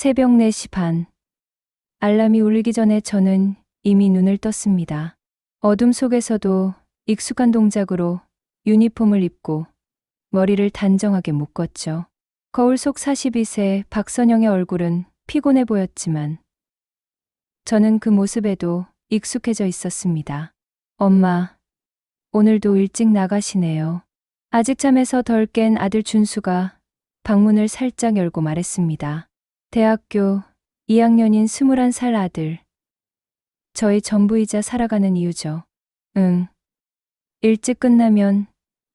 새벽 4시 반. 알람이 울리기 전에 저는 이미 눈을 떴습니다. 어둠 속에서도 익숙한 동작으로 유니폼을 입고 머리를 단정하게 묶었죠. 거울 속 42세 박선영의 얼굴은 피곤해 보였지만 저는 그 모습에도 익숙해져 있었습니다. 엄마, 오늘도 일찍 나가시네요. 아직 잠에서 덜 깬 아들 준수가 방문을 살짝 열고 말했습니다. 대학교 2학년인 21살 아들. 저희 전부이자 살아가는 이유죠. 응. 일찍 끝나면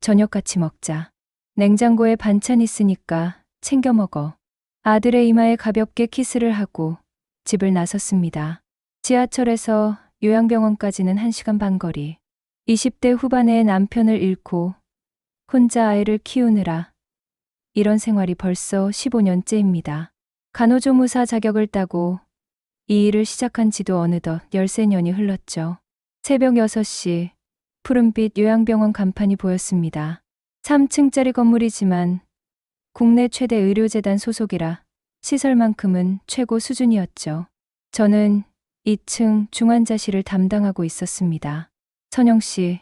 저녁 같이 먹자. 냉장고에 반찬 있으니까 챙겨 먹어. 아들의 이마에 가볍게 키스를 하고 집을 나섰습니다. 지하철에서 요양병원까지는 1시간 반 거리. 20대 후반의 남편을 잃고 혼자 아이를 키우느라 이런 생활이 벌써 15년째입니다. 간호조무사 자격을 따고 이 일을 시작한 지도 어느덧 13년이 흘렀죠. 새벽 6시 푸른빛 요양병원 간판이 보였습니다. 3층짜리 건물이지만 국내 최대 의료재단 소속이라 시설만큼은 최고 수준이었죠. 저는 2층 중환자실을 담당하고 있었습니다. 선영 씨,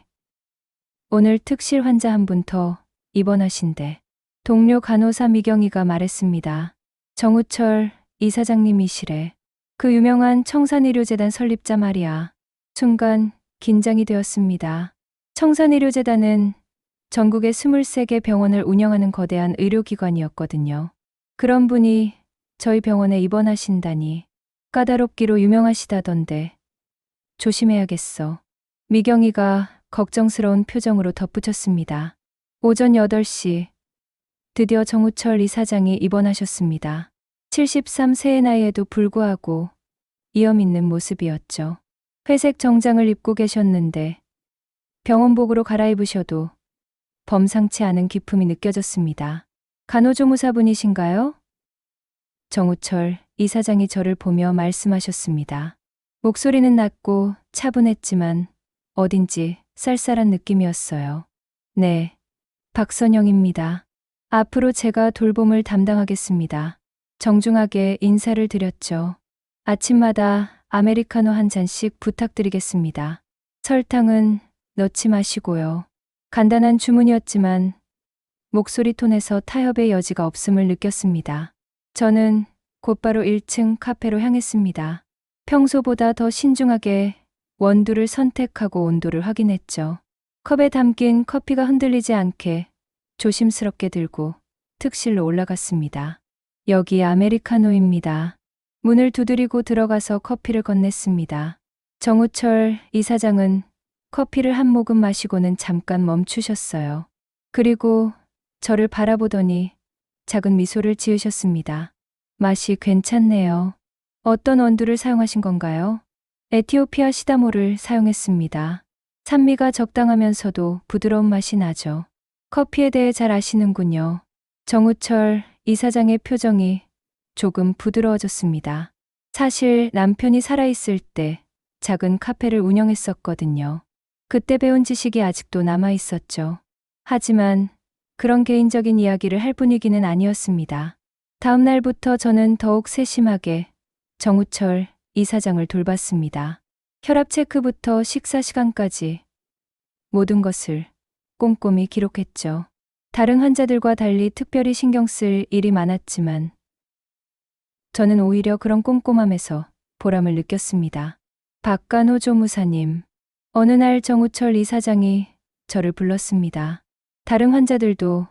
오늘 특실 환자 한 분 더 입원하신대. 동료 간호사 미경이가 말했습니다. 정우철 이사장님이시래. 그 유명한 청산의료재단 설립자 말이야. 순간 긴장이 되었습니다. 청산의료재단은 전국의 23개 병원을 운영하는 거대한 의료기관이었거든요. 그런 분이 저희 병원에 입원하신다니 까다롭기로 유명하시다던데 조심해야겠어. 미경이가 걱정스러운 표정으로 덧붙였습니다. 오전 8시 드디어 정우철 이사장이 입원하셨습니다. 73세의 나이에도 불구하고 이염 있는 모습이었죠. 회색 정장을 입고 계셨는데 병원복으로 갈아입으셔도 범상치 않은 기품이 느껴졌습니다. 간호조무사분이신가요? 정우철 이사장이 저를 보며 말씀하셨습니다. 목소리는 낮고 차분했지만 어딘지 쌀쌀한 느낌이었어요. 네, 박선영입니다. 앞으로 제가 돌봄을 담당하겠습니다. 정중하게 인사를 드렸죠. 아침마다 아메리카노 한 잔씩 부탁드리겠습니다. 설탕은 넣지 마시고요. 간단한 주문이었지만 목소리 톤에서 타협의 여지가 없음을 느꼈습니다. 저는 곧바로 1층 카페로 향했습니다. 평소보다 더 신중하게 원두를 선택하고 온도를 확인했죠. 컵에 담긴 커피가 흔들리지 않게 조심스럽게 들고 특실로 올라갔습니다. 여기 아메리카노입니다. 문을 두드리고 들어가서 커피를 건넸습니다. 정우철 이사장은 커피를 한 모금 마시고는 잠깐 멈추셨어요. 그리고 저를 바라보더니 작은 미소를 지으셨습니다. 맛이 괜찮네요. 어떤 원두를 사용하신 건가요? 에티오피아 시다모를 사용했습니다. 산미가 적당하면서도 부드러운 맛이 나죠. 커피에 대해 잘 아시는군요. 정우철 이사장의 표정이 조금 부드러워졌습니다. 사실 남편이 살아있을 때 작은 카페를 운영했었거든요. 그때 배운 지식이 아직도 남아있었죠. 하지만 그런 개인적인 이야기를 할 분위기는 아니었습니다. 다음 날부터 저는 더욱 세심하게 정우철 이사장을 돌봤습니다. 혈압 체크부터 식사 시간까지 모든 것을 꼼꼼히 기록했죠. 다른 환자들과 달리 특별히 신경 쓸 일이 많았지만 저는 오히려 그런 꼼꼼함에서 보람을 느꼈습니다. 박간호 조무사님, 어느 날 정우철 이사장이 저를 불렀습니다. 다른 환자들도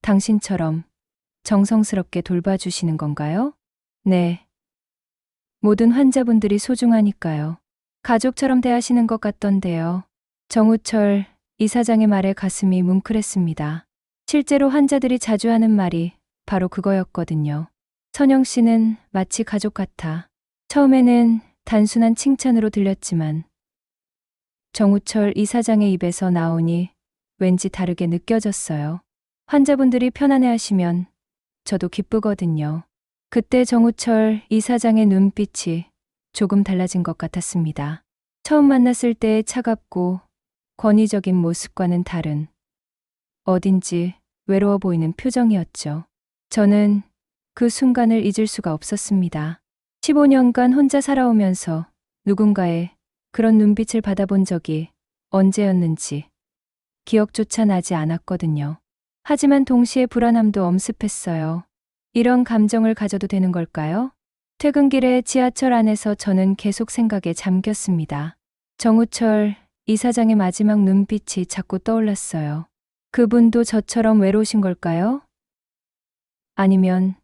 당신처럼 정성스럽게 돌봐주시는 건가요? 네. 모든 환자분들이 소중하니까요. 가족처럼 대하시는 것 같던데요. 정우철 이사장의 말에 가슴이 뭉클했습니다. 실제로 환자들이 자주 하는 말이 바로 그거였거든요. 선영 씨는 마치 가족 같아. 처음에는 단순한 칭찬으로 들렸지만 정우철 이사장의 입에서 나오니 왠지 다르게 느껴졌어요. 환자분들이 편안해하시면 저도 기쁘거든요. 그때 정우철 이사장의 눈빛이 조금 달라진 것 같았습니다. 처음 만났을 때의 차갑고 권위적인 모습과는 다른 어딘지 외로워 보이는 표정이었죠. 저는 그 순간을 잊을 수가 없었습니다. 15년간 혼자 살아오면서 누군가의 그런 눈빛을 받아본 적이 언제였는지 기억조차 나지 않았거든요. 하지만 동시에 불안함도 엄습했어요. 이런 감정을 가져도 되는 걸까요? 퇴근길에 지하철 안에서 저는 계속 생각에 잠겼습니다. 정우철 이사장의 마지막 눈빛이 자꾸 떠올랐어요. 그분도 저처럼 외로우신 걸까요? 아니면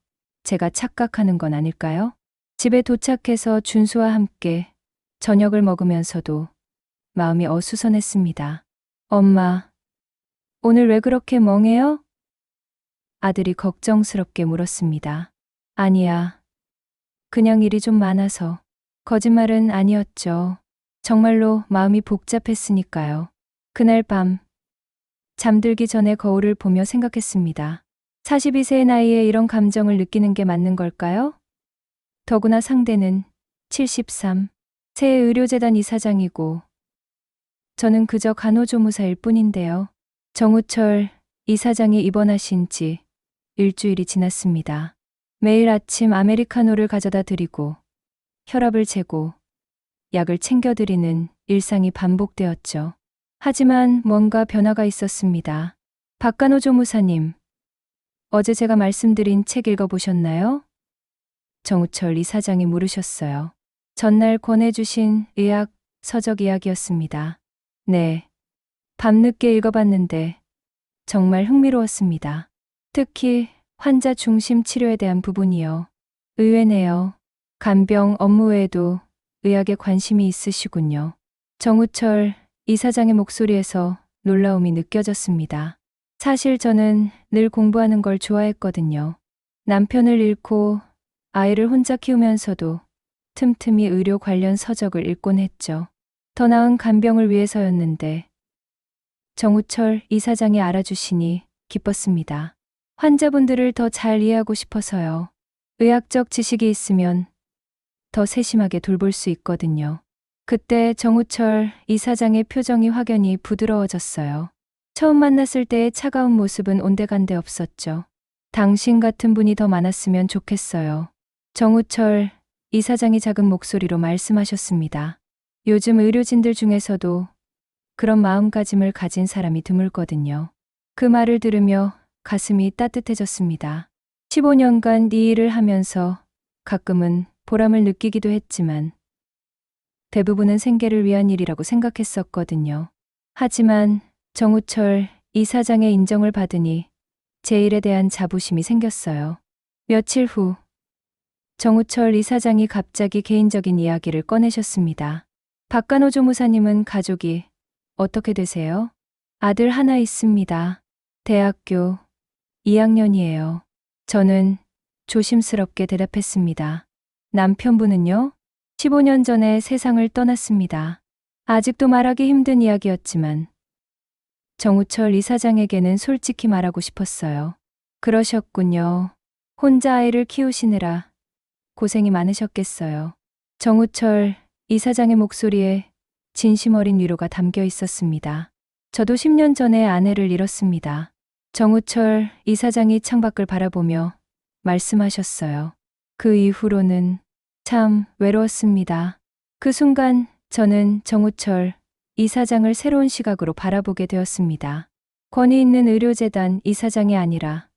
제가 착각하는 건 아닐까요? 집에 도착해서 준수와 함께 저녁을 먹으면서도 마음이 어수선했습니다. 엄마, 오늘 왜 그렇게 멍해요? 아들이 걱정스럽게 물었습니다. 아니야. 그냥 일이 좀 많아서. 거짓말은 아니었죠. 정말로 마음이 복잡했으니까요. 그날 밤, 잠들기 전에 거울을 보며 생각했습니다. 42세의 나이에 이런 감정을 느끼는 게 맞는 걸까요? 더구나 상대는 73세의 의료재단 이사장이고 저는 그저 간호조무사일 뿐인데요. 정우철 이사장이 입원하신 지 일주일이 지났습니다. 매일 아침 아메리카노를 가져다 드리고 혈압을 재고 약을 챙겨드리는 일상이 반복되었죠. 하지만 뭔가 변화가 있었습니다. 박간호 조무사님, 어제 제가 말씀드린 책 읽어보셨나요? 정우철 이사장이 물으셨어요. 전날 권해주신 의학 서적 이야기였습니다. 네. 밤늦게 읽어봤는데 정말 흥미로웠습니다. 특히 환자 중심 치료에 대한 부분이요. 의외네요. 간병 업무 외에도 의학에 관심이 있으시군요. 정우철 이사장의 목소리에서 놀라움이 느껴졌습니다. 사실 저는 늘 공부하는 걸 좋아했거든요. 남편을 잃고 아이를 혼자 키우면서도 틈틈이 의료 관련 서적을 읽곤 했죠. 더 나은 간병을 위해서였는데 정우철 이사장이 알아주시니 기뻤습니다. 환자분들을 더 잘 이해하고 싶어서요. 의학적 지식이 있으면 더 세심하게 돌볼 수 있거든요. 그때 정우철 이사장의 표정이 확연히 부드러워졌어요. 처음 만났을 때의 차가운 모습은 온데간데 없었죠. 당신 같은 분이 더 많았으면 좋겠어요. 정우철 이사장이 작은 목소리로 말씀하셨습니다. 요즘 의료진들 중에서도 그런 마음가짐을 가진 사람이 드물거든요. 그 말을 들으며 가슴이 따뜻해졌습니다. 15년간 이 일을 하면서 가끔은 보람을 느끼기도 했지만 대부분은 생계를 위한 일이라고 생각했었거든요. 하지만 정우철 이사장의 인정을 받으니 제 일에 대한 자부심이 생겼어요. 며칠 후 정우철 이사장이 갑자기 개인적인 이야기를 꺼내셨습니다. 박간호 조무사님은 가족이 어떻게 되세요? 아들 하나 있습니다. 대학교 2학년이에요. 저는 조심스럽게 대답했습니다. 남편분은요? 15년 전에 세상을 떠났습니다. 아직도 말하기 힘든 이야기였지만 정우철 이사장에게는 솔직히 말하고 싶었어요. 그러셨군요. 혼자 아이를 키우시느라 고생이 많으셨겠어요. 정우철 이사장의 목소리에 진심 어린 위로가 담겨 있었습니다. 저도 10년 전에 아내를 잃었습니다. 정우철 이사장이 창밖을 바라보며 말씀하셨어요. 그 이후로는 참 외로웠습니다. 그 순간 저는 정우철 이사장을 새로운 시각으로 바라보게 되었습니다. 권위 있는 의료재단 이사장이 아니라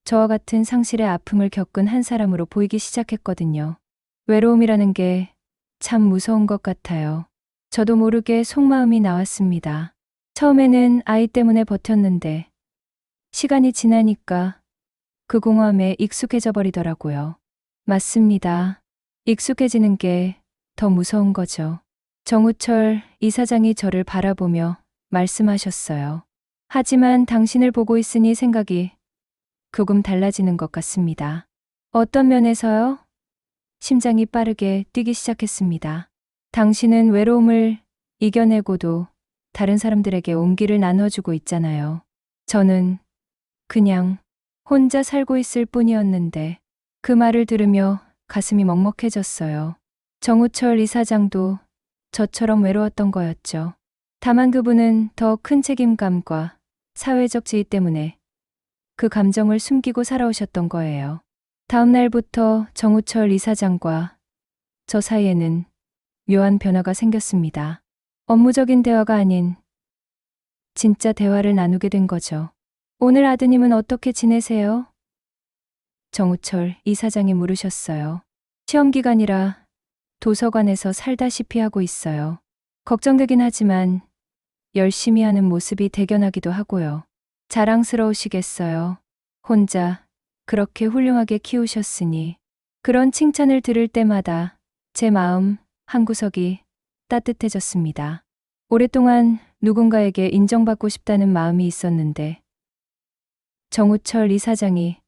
저와 같은 상실의 아픔을 겪은 한 사람으로 보이기 시작했거든요. 외로움이라는 게 참 무서운 것 같아요. 저도 모르게 속마음이 나왔습니다. 처음에는 아이 때문에 버텼는데 시간이 지나니까 그 공허함에 익숙해져 버리더라고요. 맞습니다. 익숙해지는 게 더 무서운 거죠. 정우철 이사장이 저를 바라보며 말씀하셨어요. 하지만 당신을 보고 있으니 생각이 조금 달라지는 것 같습니다. 어떤 면에서요? 심장이 빠르게 뛰기 시작했습니다. 당신은 외로움을 이겨내고도 다른 사람들에게 온기를 나눠주고 있잖아요. 저는 그냥 혼자 살고 있을 뿐이었는데 그 말을 들으며 가슴이 먹먹해졌어요. 정우철 이사장도 저처럼 외로웠던 거였죠. 다만 그분은 더 큰 책임감과 사회적 지위 때문에 그 감정을 숨기고 살아오셨던 거예요. 다음 날부터 정우철 이사장과 저 사이에는 묘한 변화가 생겼습니다. 업무적인 대화가 아닌 진짜 대화를 나누게 된 거죠. 오늘 아드님은 어떻게 지내세요? 정우철 이사장이 물으셨어요. 시험 기간이라 도서관에서 살다시피 하고 있어요. 걱정되긴 하지만 열심히 하는 모습이 대견하기도 하고요. 자랑스러우시겠어요. 혼자 그렇게 훌륭하게 키우셨으니. 그런 칭찬을 들을 때마다 제 마음 한구석이 따뜻해졌습니다. 오랫동안 누군가에게 인정받고 싶다는 마음이 있었는데 정우철 이사장이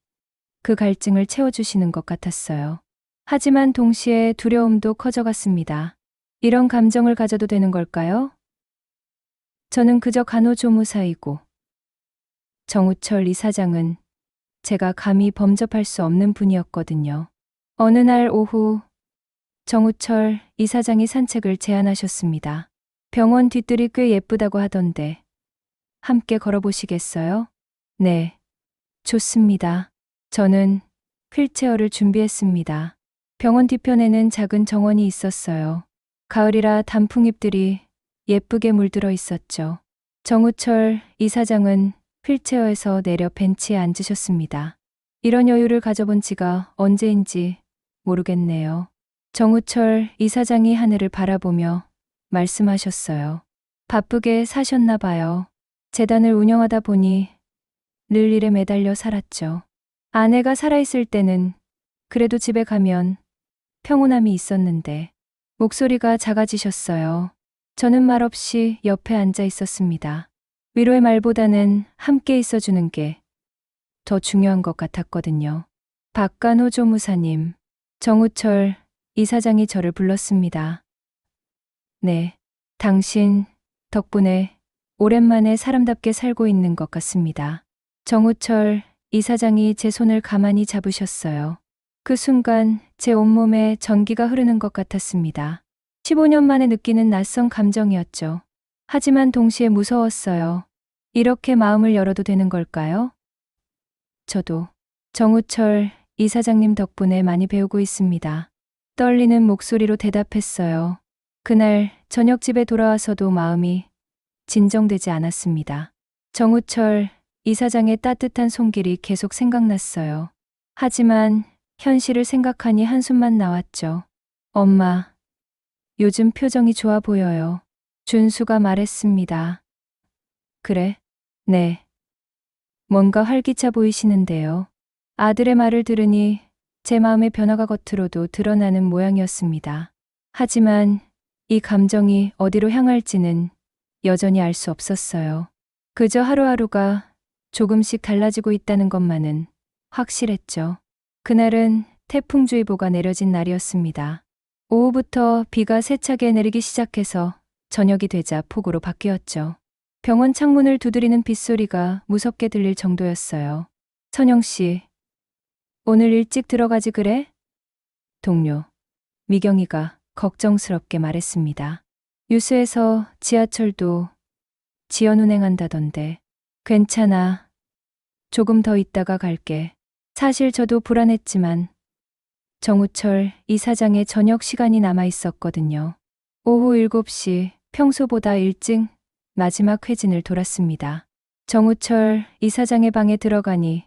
그 갈증을 채워주시는 것 같았어요. 하지만 동시에 두려움도 커져갔습니다. 이런 감정을 가져도 되는 걸까요? 저는 그저 간호조무사이고 정우철 이사장은 제가 감히 범접할 수 없는 분이었거든요. 어느 날 오후 정우철 이사장이 산책을 제안하셨습니다. 병원 뒷뜰이 꽤 예쁘다고 하던데 함께 걸어보시겠어요? 네, 좋습니다. 저는 휠체어를 준비했습니다. 병원 뒤편에는 작은 정원이 있었어요. 가을이라 단풍잎들이 예쁘게 물들어 있었죠. 정우철 이사장은 휠체어에서 내려 벤치에 앉으셨습니다. 이런 여유를 가져본 지가 언제인지 모르겠네요. 정우철 이사장이 하늘을 바라보며 말씀하셨어요. 바쁘게 사셨나 봐요. 재단을 운영하다 보니 늘 일에 매달려 살았죠. 아내가 살아있을 때는 그래도 집에 가면 평온함이 있었는데 목소리가 작아지셨어요. 저는 말없이 옆에 앉아 있었습니다. 위로의 말보다는 함께 있어주는 게 더 중요한 것 같았거든요. 박간호 조무사님, 정우철 이사장이 저를 불렀습니다. 네, 당신 덕분에 오랜만에 사람답게 살고 있는 것 같습니다. 정우철 이사장이 제 손을 가만히 잡으셨어요. 그 순간 제 온몸에 전기가 흐르는 것 같았습니다. 15년 만에 느끼는 낯선 감정이었죠. 하지만 동시에 무서웠어요. 이렇게 마음을 열어도 되는 걸까요? 저도 정우철 이사장님 덕분에 많이 배우고 있습니다. 떨리는 목소리로 대답했어요. 그날 저녁 집에 돌아와서도 마음이 진정되지 않았습니다. 정우철 이사장의 따뜻한 손길이 계속 생각났어요. 하지만 현실을 생각하니 한숨만 나왔죠. 엄마, 요즘 표정이 좋아 보여요. 준수가 말했습니다. 그래? 네. 뭔가 활기차 보이시는데요. 아들의 말을 들으니 제 마음의 변화가 겉으로도 드러나는 모양이었습니다. 하지만 이 감정이 어디로 향할지는 여전히 알 수 없었어요. 그저 하루하루가 조금씩 달라지고 있다는 것만은 확실했죠. 그날은 태풍주의보가 내려진 날이었습니다. 오후부터 비가 세차게 내리기 시작해서 저녁이 되자 폭우로 바뀌었죠. 병원 창문을 두드리는 빗소리가 무섭게 들릴 정도였어요. 선영 씨, 오늘 일찍 들어가지 그래? 동료, 미경이가 걱정스럽게 말했습니다. 뉴스에서 지하철도 지연운행한다던데. 괜찮아. 조금 더 있다가 갈게. 사실 저도 불안했지만 정우철 이사장의 저녁 시간이 남아 있었거든요. 오후 7시 평소보다 일찍 마지막 회진을 돌았습니다. 정우철 이사장의 방에 들어가니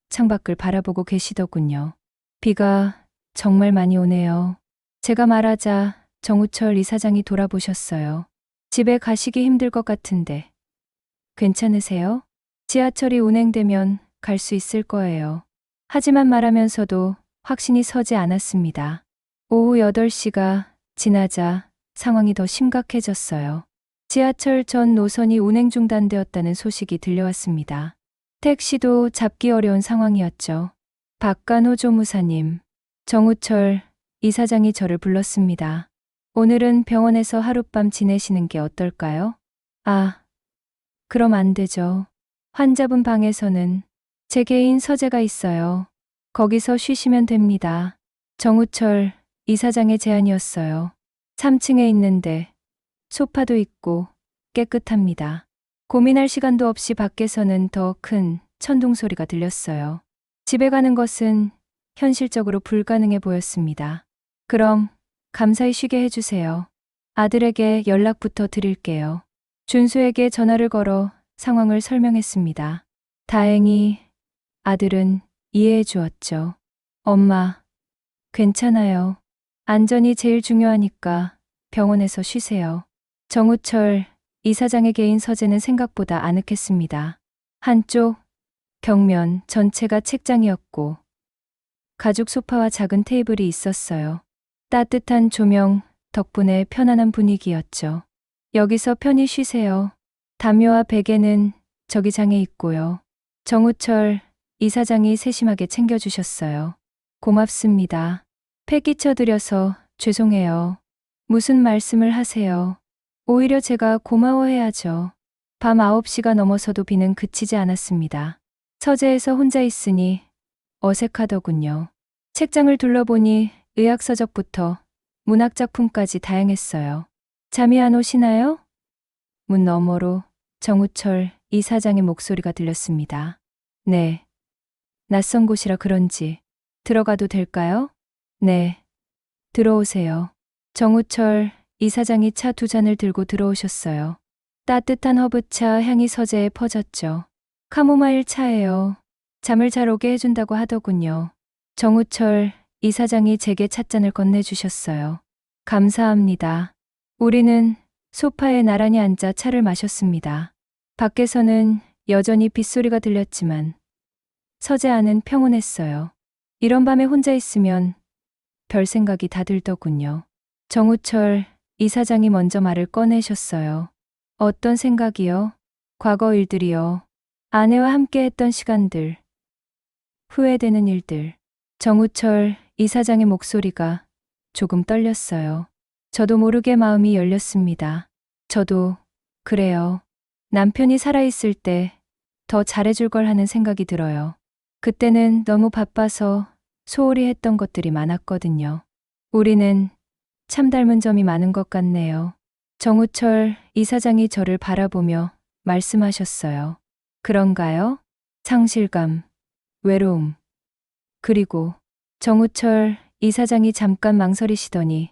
창밖을 바라보고 계시더군요. 비가 정말 많이 오네요. 제가 말하자 정우철 이사장이 돌아보셨어요. 집에 가시기 힘들 것 같은데 괜찮으세요? 지하철이 운행되면 갈 수 있을 거예요. 하지만 말하면서도 확신이 서지 않았습니다. 오후 8시가 지나자 상황이 더 심각해졌어요. 지하철 전 노선이 운행 중단되었다는 소식이 들려왔습니다. 택시도 잡기 어려운 상황이었죠. 박간호 조무사님, 정우철 이사장이 저를 불렀습니다. 오늘은 병원에서 하룻밤 지내시는 게 어떨까요? 아, 그럼 안 되죠. 환자분 방에서는 제 개인 서재가 있어요. 거기서 쉬시면 됩니다. 정우철 이사장의 제안이었어요. 3층에 있는데 소파도 있고 깨끗합니다. 고민할 시간도 없이 밖에서는 더 큰 천둥 소리가 들렸어요. 집에 가는 것은 현실적으로 불가능해 보였습니다. 그럼 감사히 쉬게 해주세요. 아들에게 연락부터 드릴게요. 준수에게 전화를 걸어 상황을 설명했습니다. 다행히 아들은 이해해 주었죠. 엄마, 괜찮아요. 안전이 제일 중요하니까 병원에서 쉬세요. 정우철 이사장의 개인 서재는 생각보다 아늑했습니다. 한쪽 벽면 전체가 책장이었고 가죽 소파와 작은 테이블이 있었어요. 따뜻한 조명 덕분에 편안한 분위기였죠. 여기서 편히 쉬세요. 담요와 베개는 저기 장에 있고요. 정우철 이사장이 세심하게 챙겨주셨어요. 고맙습니다. 패기쳐드려서 죄송해요. 무슨 말씀을 하세요. 오히려 제가 고마워해야죠. 밤 9시가 넘어서도 비는 그치지 않았습니다. 서재에서 혼자 있으니 어색하더군요. 책장을 둘러보니 의학서적부터 문학작품까지 다양했어요. 잠이 안 오시나요? 문 너머로 정우철 이사장의 목소리가 들렸습니다. 네. 낯선 곳이라 그런지 들어가도 될까요? 네. 들어오세요. 정우철 이사장이 차 2잔을 들고 들어오셨어요. 따뜻한 허브차 향이 서재에 퍼졌죠. 카모마일 차예요. 잠을 잘 오게 해준다고 하더군요. 정우철 이사장이 제게 찻잔을 건네주셨어요. 감사합니다. 우리는 소파에 나란히 앉아 차를 마셨습니다. 밖에서는 여전히 빗소리가 들렸지만 서재 안은 평온했어요. 이런 밤에 혼자 있으면 별 생각이 다 들더군요. 정우철 이사장이 먼저 말을 꺼내셨어요. 어떤 생각이요? 과거 일들이요. 아내와 함께 했던 시간들. 후회되는 일들. 정우철 이사장의 목소리가 조금 떨렸어요. 저도 모르게 마음이 열렸습니다. 저도 그래요. 남편이 살아있을 때 더 잘해줄 걸 하는 생각이 들어요. 그때는 너무 바빠서 소홀히 했던 것들이 많았거든요. 우리는 참 닮은 점이 많은 것 같네요. 정우철 이사장이 저를 바라보며 말씀하셨어요. 그런가요? 상실감, 외로움. 그리고 정우철 이사장이 잠깐 망설이시더니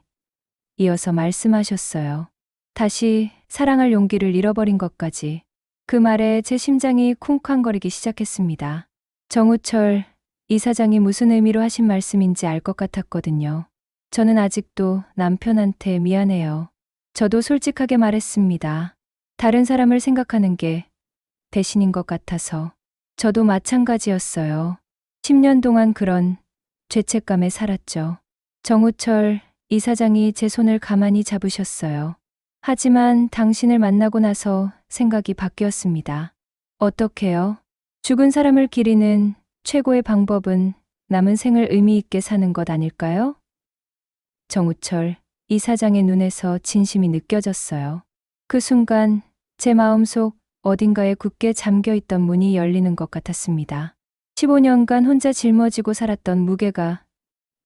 이어서 말씀하셨어요. 다시 사랑할 용기를 잃어버린 것까지. 그 말에 제 심장이 쿵쾅거리기 시작했습니다. 정우철 이사장이 무슨 의미로 하신 말씀인지 알 것 같았거든요. 저는 아직도 남편한테 미안해요. 저도 솔직하게 말했습니다. 다른 사람을 생각하는 게 배신인 것 같아서. 저도 마찬가지였어요. 10년 동안 그런 죄책감에 살았죠. 정우철 이사장이 제 손을 가만히 잡으셨어요. 하지만 당신을 만나고 나서 생각이 바뀌었습니다. 어떻게요? 죽은 사람을 기리는 최고의 방법은 남은 생을 의미 있게 사는 것 아닐까요? 정우철 이사장의 눈에서 진심이 느껴졌어요. 그 순간 제 마음속 어딘가에 굳게 잠겨있던 문이 열리는 것 같았습니다. 15년간 혼자 짊어지고 살았던 무게가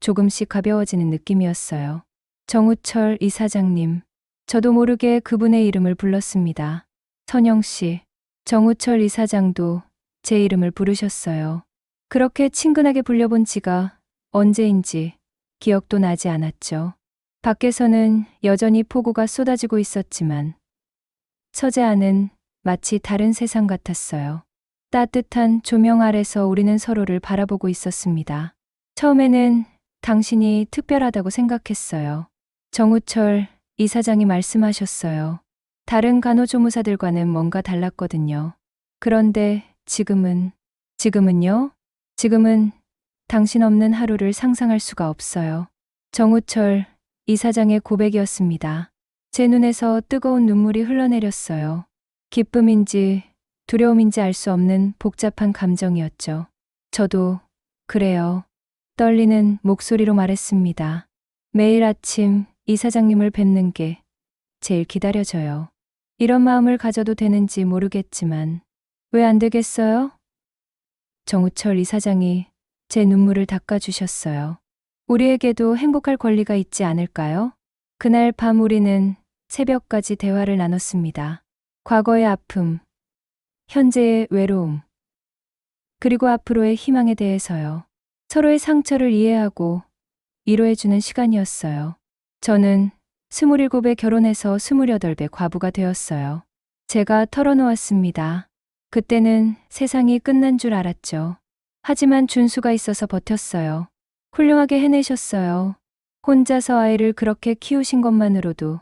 조금씩 가벼워지는 느낌이었어요. 정우철 이사장님, 저도 모르게 그분의 이름을 불렀습니다. 선영 씨, 정우철 이사장도 제 이름을 부르셨어요. 그렇게 친근하게 불려본 지가 언제인지 기억도 나지 않았죠. 밖에서는 여전히 폭우가 쏟아지고 있었지만 서재 안은 마치 다른 세상 같았어요. 따뜻한 조명 아래서 우리는 서로를 바라보고 있었습니다. 처음에는 당신이 특별하다고 생각했어요. 정우철 이사장이 말씀하셨어요. 다른 간호조무사들과는 뭔가 달랐거든요. 그런데 지금은요? 지금은 당신 없는 하루를 상상할 수가 없어요. 정우철 이사장의 고백이었습니다. 제 눈에서 뜨거운 눈물이 흘러내렸어요. 기쁨인지 두려움인지 알 수 없는 복잡한 감정이었죠. 저도 그래요. 떨리는 목소리로 말했습니다. 매일 아침 이사장님을 뵙는 게 제일 기다려져요. 이런 마음을 가져도 되는지 모르겠지만 왜 안 되겠어요? 정우철 이사장이 제 눈물을 닦아주셨어요. 우리에게도 행복할 권리가 있지 않을까요? 그날 밤 우리는 새벽까지 대화를 나눴습니다. 과거의 아픔, 현재의 외로움, 그리고 앞으로의 희망에 대해서요. 서로의 상처를 이해하고 위로해주는 시간이었어요. 저는 27에 결혼해서 28에 과부가 되었어요. 제가 털어놓았습니다. 그때는 세상이 끝난 줄 알았죠. 하지만 준수가 있어서 버텼어요. 훌륭하게 해내셨어요. 혼자서 아이를 그렇게 키우신 것만으로도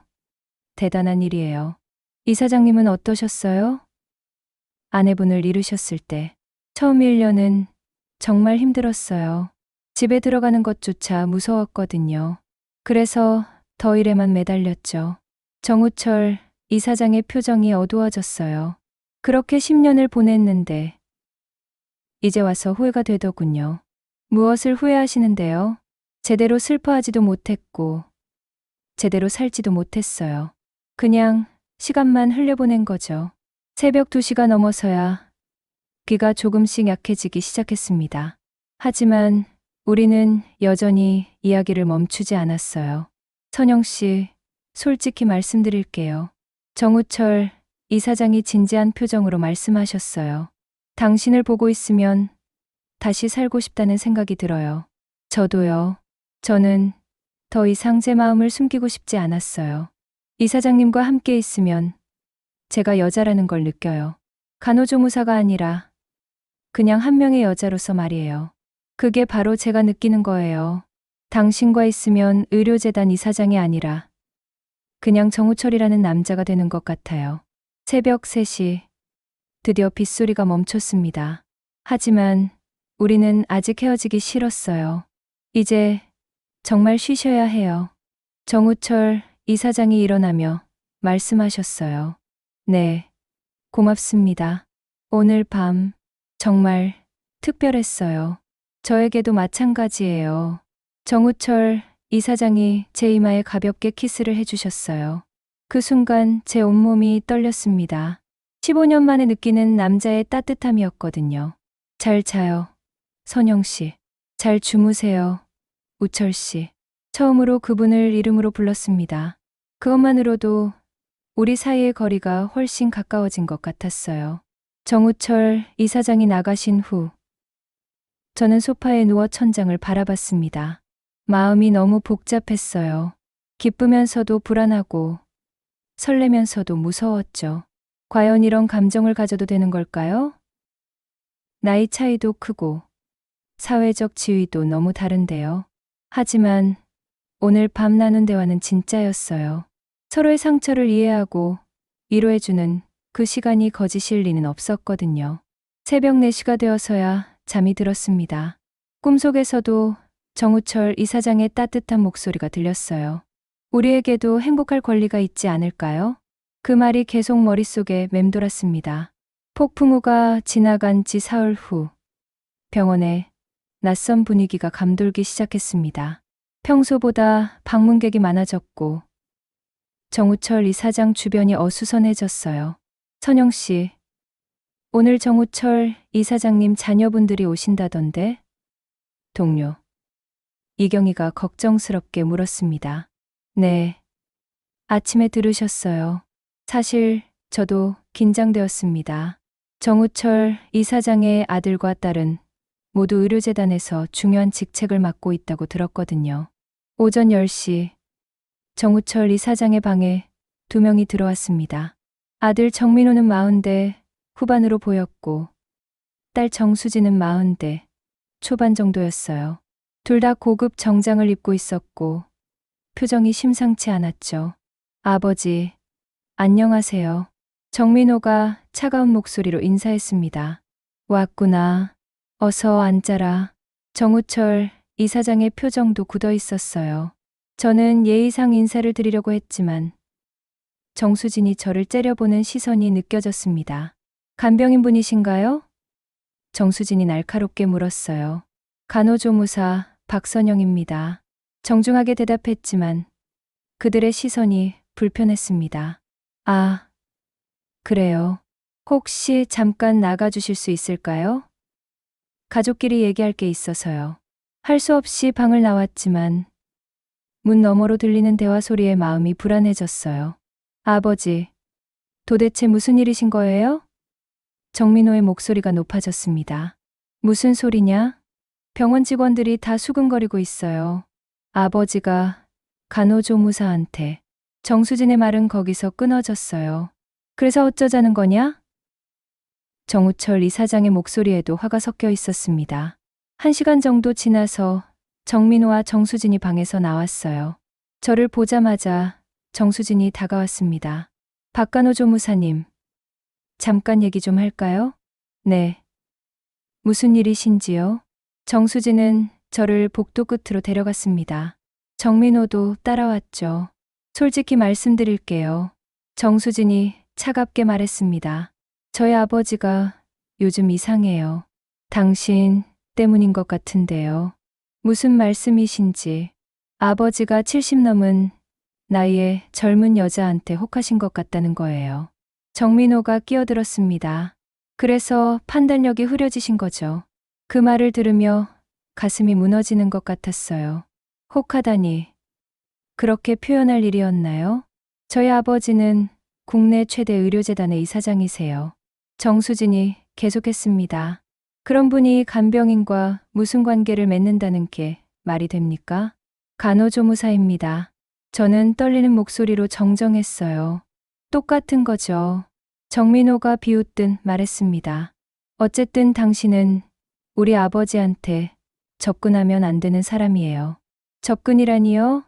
대단한 일이에요. 이사장님은 어떠셨어요? 아내분을 잃으셨을 때 처음 1년은 정말 힘들었어요. 집에 들어가는 것조차 무서웠거든요. 그래서 더 일에만 매달렸죠. 정우철 이사장의 표정이 어두워졌어요. 그렇게 10년을 보냈는데 이제 와서 후회가 되더군요. 무엇을 후회하시는데요? 제대로 슬퍼하지도 못했고 제대로 살지도 못했어요. 그냥 시간만 흘려보낸 거죠. 새벽 2시가 넘어서야 귀가 조금씩 약해지기 시작했습니다. 하지만 우리는 여전히 이야기를 멈추지 않았어요. 선영 씨, 솔직히 말씀드릴게요. 정우철 이사장이 진지한 표정으로 말씀하셨어요. 당신을 보고 있으면 다시 살고 싶다는 생각이 들어요. 저도요. 저는 더 이상 제 마음을 숨기고 싶지 않았어요. 이사장님과 함께 있으면 제가 여자라는 걸 느껴요. 간호조무사가 아니라 그냥 한 명의 여자로서 말이에요. 그게 바로 제가 느끼는 거예요. 당신과 있으면 의료재단 이사장이 아니라 그냥 정우철이라는 남자가 되는 것 같아요. 새벽 3시, 드디어 빗소리가 멈췄습니다. 하지만 우리는 아직 헤어지기 싫었어요. 이제 정말 쉬셔야 해요. 정우철 이사장이 일어나며 말씀하셨어요. 네, 고맙습니다. 오늘 밤 정말 특별했어요. 저에게도 마찬가지예요. 정우철 이사장이 제 이마에 가볍게 키스를 해주셨어요. 그 순간 제 온몸이 떨렸습니다. 15년 만에 느끼는 남자의 따뜻함이었거든요. 잘 자요, 선영 씨. 잘 주무세요, 우철 씨. 처음으로 그분을 이름으로 불렀습니다. 그것만으로도 우리 사이의 거리가 훨씬 가까워진 것 같았어요. 정우철 이사장이 나가신 후 저는 소파에 누워 천장을 바라봤습니다. 마음이 너무 복잡했어요. 기쁘면서도 불안하고 설레면서도 무서웠죠. 과연 이런 감정을 가져도 되는 걸까요? 나이 차이도 크고 사회적 지위도 너무 다른데요. 하지만 오늘 밤 나눈 대화는 진짜였어요. 서로의 상처를 이해하고 위로해주는 그 시간이 거짓일 리는 없었거든요. 새벽 4시가 되어서야 잠이 들었습니다. 꿈속에서도 정우철 이사장의 따뜻한 목소리가 들렸어요. 우리에게도 행복할 권리가 있지 않을까요? 그 말이 계속 머릿속에 맴돌았습니다. 폭풍우가 지나간 지 사흘 후 병원에 낯선 분위기가 감돌기 시작했습니다. 평소보다 방문객이 많아졌고 정우철 이사장 주변이 어수선해졌어요. 선영 씨, 오늘 정우철 이사장님 자녀분들이 오신다던데? 동료 이경희가 걱정스럽게 물었습니다. 네, 아침에 들으셨어요. 사실 저도 긴장되었습니다. 정우철 이사장의 아들과 딸은 모두 의료재단에서 중요한 직책을 맡고 있다고 들었거든요. 오전 10시 정우철 이사장의 방에 2명이 들어왔습니다. 아들 정민호는 40대 후반으로 보였고 딸 정수진은 40대 초반 정도였어요. 둘 다 고급 정장을 입고 있었고 표정이 심상치 않았죠. 아버지, 안녕하세요. 정민호가 차가운 목소리로 인사했습니다. 왔구나. 어서 앉아라. 정우철 이사장의 표정도 굳어 있었어요. 저는 예의상 인사를 드리려고 했지만 정수진이 저를 째려보는 시선이 느껴졌습니다. 간병인 분이신가요? 정수진이 날카롭게 물었어요. 간호조무사 박선영입니다. 정중하게 대답했지만 그들의 시선이 불편했습니다. 아, 그래요. 혹시 잠깐 나가주실 수 있을까요? 가족끼리 얘기할 게 있어서요. 할 수 없이 방을 나왔지만 문 너머로 들리는 대화 소리에 마음이 불안해졌어요. 아버지, 도대체 무슨 일이신 거예요? 정민호의 목소리가 높아졌습니다. 무슨 소리냐? 병원 직원들이 다 수근거리고 있어요. 아버지가 간호조무사한테. 정수진의 말은 거기서 끊어졌어요. 그래서 어쩌자는 거냐? 정우철 이사장의 목소리에도 화가 섞여 있었습니다. 1시간 정도 지나서 정민호와 정수진이 방에서 나왔어요. 저를 보자마자 정수진이 다가왔습니다. 박간호조무사님, 잠깐 얘기 좀 할까요? 네. 무슨 일이신지요? 정수진은 저를 복도 끝으로 데려갔습니다. 정민호도 따라왔죠. 솔직히 말씀드릴게요. 정수진이 차갑게 말했습니다. 저희 아버지가 요즘 이상해요. 당신 때문인 것 같은데요. 무슨 말씀이신지. 아버지가 70 넘은 나이에 젊은 여자한테 혹하신 것 같다는 거예요. 정민호가 끼어들었습니다. 그래서 판단력이 흐려지신 거죠. 그 말을 들으며 가슴이 무너지는 것 같았어요. 혹하다니. 그렇게 표현할 일이었나요? 저희 아버지는 국내 최대 의료재단의 이사장이세요. 정수진이 계속했습니다. 그런 분이 간병인과 무슨 관계를 맺는다는 게 말이 됩니까? 간호조무사입니다. 저는 떨리는 목소리로 정정했어요. 똑같은 거죠. 정민호가 비웃듯 말했습니다. 어쨌든 당신은 우리 아버지한테 접근하면 안 되는 사람이에요. 접근이라니요?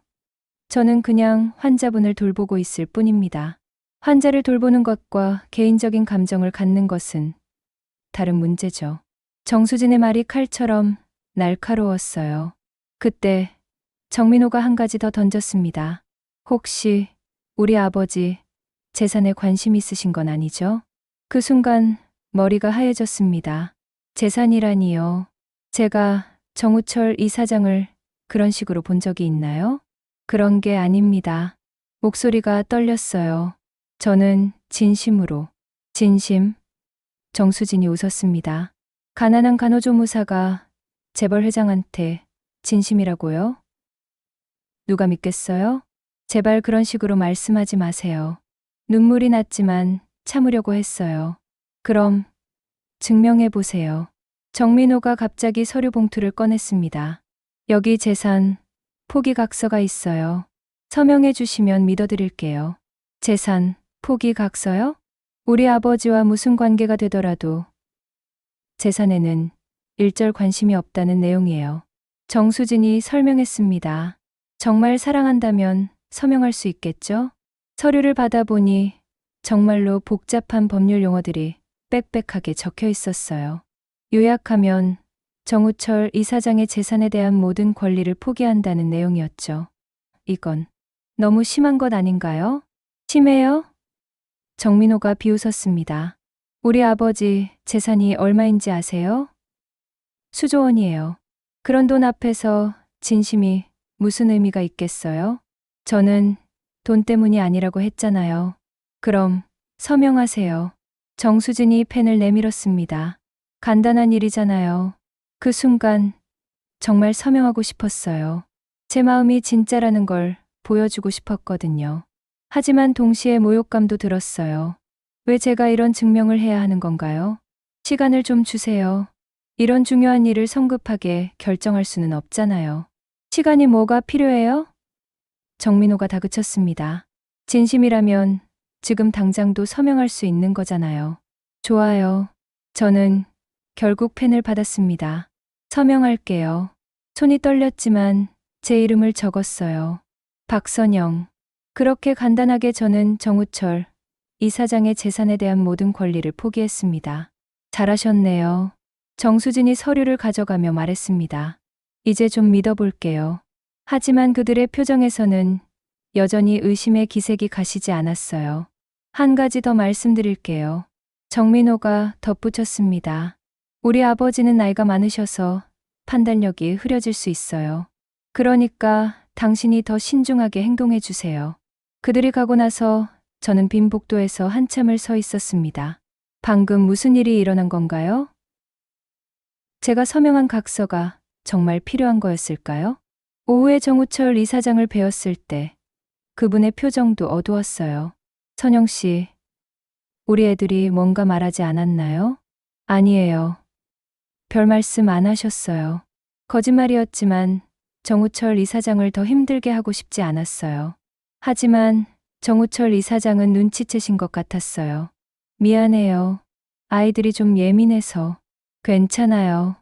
저는 그냥 환자분을 돌보고 있을 뿐입니다. 환자를 돌보는 것과 개인적인 감정을 갖는 것은 다른 문제죠. 정수진의 말이 칼처럼 날카로웠어요. 그때 정민호가 한 가지 더 던졌습니다. 혹시 우리 아버지 재산에 관심 있으신 건 아니죠? 그 순간 머리가 하얘졌습니다. 재산이라니요. 제가 정우철 이사장을 그런 식으로 본 적이 있나요? 그런 게 아닙니다. 목소리가 떨렸어요. 저는 진심으로. 진심? 정수진이 웃었습니다. 가난한 간호조무사가 재벌 회장한테 진심이라고요? 누가 믿겠어요? 제발 그런 식으로 말씀하지 마세요. 눈물이 났지만 참으려고 했어요. 그럼 증명해 보세요. 정민호가 갑자기 서류 봉투를 꺼냈습니다. 여기 재산 포기각서가 있어요. 서명해 주시면 믿어드릴게요. 재산 포기각서요? 우리 아버지와 무슨 관계가 되더라도 재산에는 일절 관심이 없다는 내용이에요. 정수진이 설명했습니다. 정말 사랑한다면 서명할 수 있겠죠? 서류를 받아보니 정말로 복잡한 법률 용어들이 빽빽하게 적혀 있었어요. 요약하면 정우철 이사장의 재산에 대한 모든 권리를 포기한다는 내용이었죠. 이건 너무 심한 것 아닌가요? 심해요? 정민호가 비웃었습니다. 우리 아버지 재산이 얼마인지 아세요? 수조 원이에요. 그런 돈 앞에서 진심이 무슨 의미가 있겠어요? 저는 돈 때문이 아니라고 했잖아요. 그럼 서명하세요. 정수진이 펜을 내밀었습니다. 간단한 일이잖아요. 그 순간 정말 서명하고 싶었어요. 제 마음이 진짜라는 걸 보여주고 싶었거든요. 하지만 동시에 모욕감도 들었어요. 왜 제가 이런 증명을 해야 하는 건가요? 시간을 좀 주세요. 이런 중요한 일을 성급하게 결정할 수는 없잖아요. 시간이 뭐가 필요해요? 정민호가 다그쳤습니다. 진심이라면 지금 당장도 서명할 수 있는 거잖아요. 좋아요. 저는 결국 펜을 받았습니다. 서명할게요. 손이 떨렸지만 제 이름을 적었어요. 박선영. 그렇게 간단하게 저는 정우철 이사장의 재산에 대한 모든 권리를 포기했습니다. 잘하셨네요. 정수진이 서류를 가져가며 말했습니다. 이제 좀 믿어볼게요. 하지만 그들의 표정에서는 여전히 의심의 기색이 가시지 않았어요. 한 가지 더 말씀드릴게요. 정민호가 덧붙였습니다. 우리 아버지는 나이가 많으셔서 판단력이 흐려질 수 있어요. 그러니까 당신이 더 신중하게 행동해 주세요. 그들이 가고 나서 저는 빈 복도에서 한참을 서 있었습니다. 방금 무슨 일이 일어난 건가요? 제가 서명한 각서가 정말 필요한 거였을까요? 오후에 정우철 이사장을 뵈었을 때 그분의 표정도 어두웠어요. 선영 씨, 우리 애들이 뭔가 말하지 않았나요? 아니에요. 별 말씀 안 하셨어요. 거짓말이었지만 정우철 이사장을 더 힘들게 하고 싶지 않았어요. 하지만 정우철 이사장은 눈치채신 것 같았어요. 미안해요. 아이들이 좀 예민해서. 괜찮아요.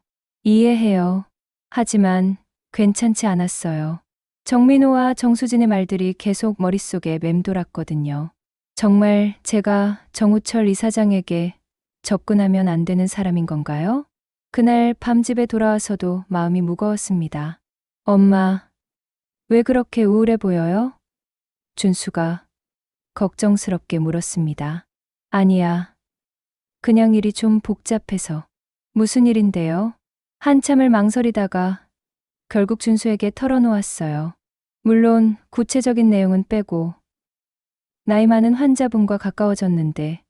이해해요. 하지만 괜찮지 않았어요. 정민호와 정수진의 말들이 계속 머릿속에 맴돌았거든요. 정말 제가 정우철 이사장에게 접근하면 안 되는 사람인 건가요? 그날 밤 집에 돌아와서도 마음이 무거웠습니다. 엄마, 왜 그렇게 우울해 보여요? 준수가 걱정스럽게 물었습니다. 아니야. 그냥 일이 좀 복잡해서. 무슨 일인데요? 한참을 망설이다가 결국 준수에게 털어놓았어요. 물론 구체적인 내용은 빼고 나이 많은 환자분과 가까워졌는데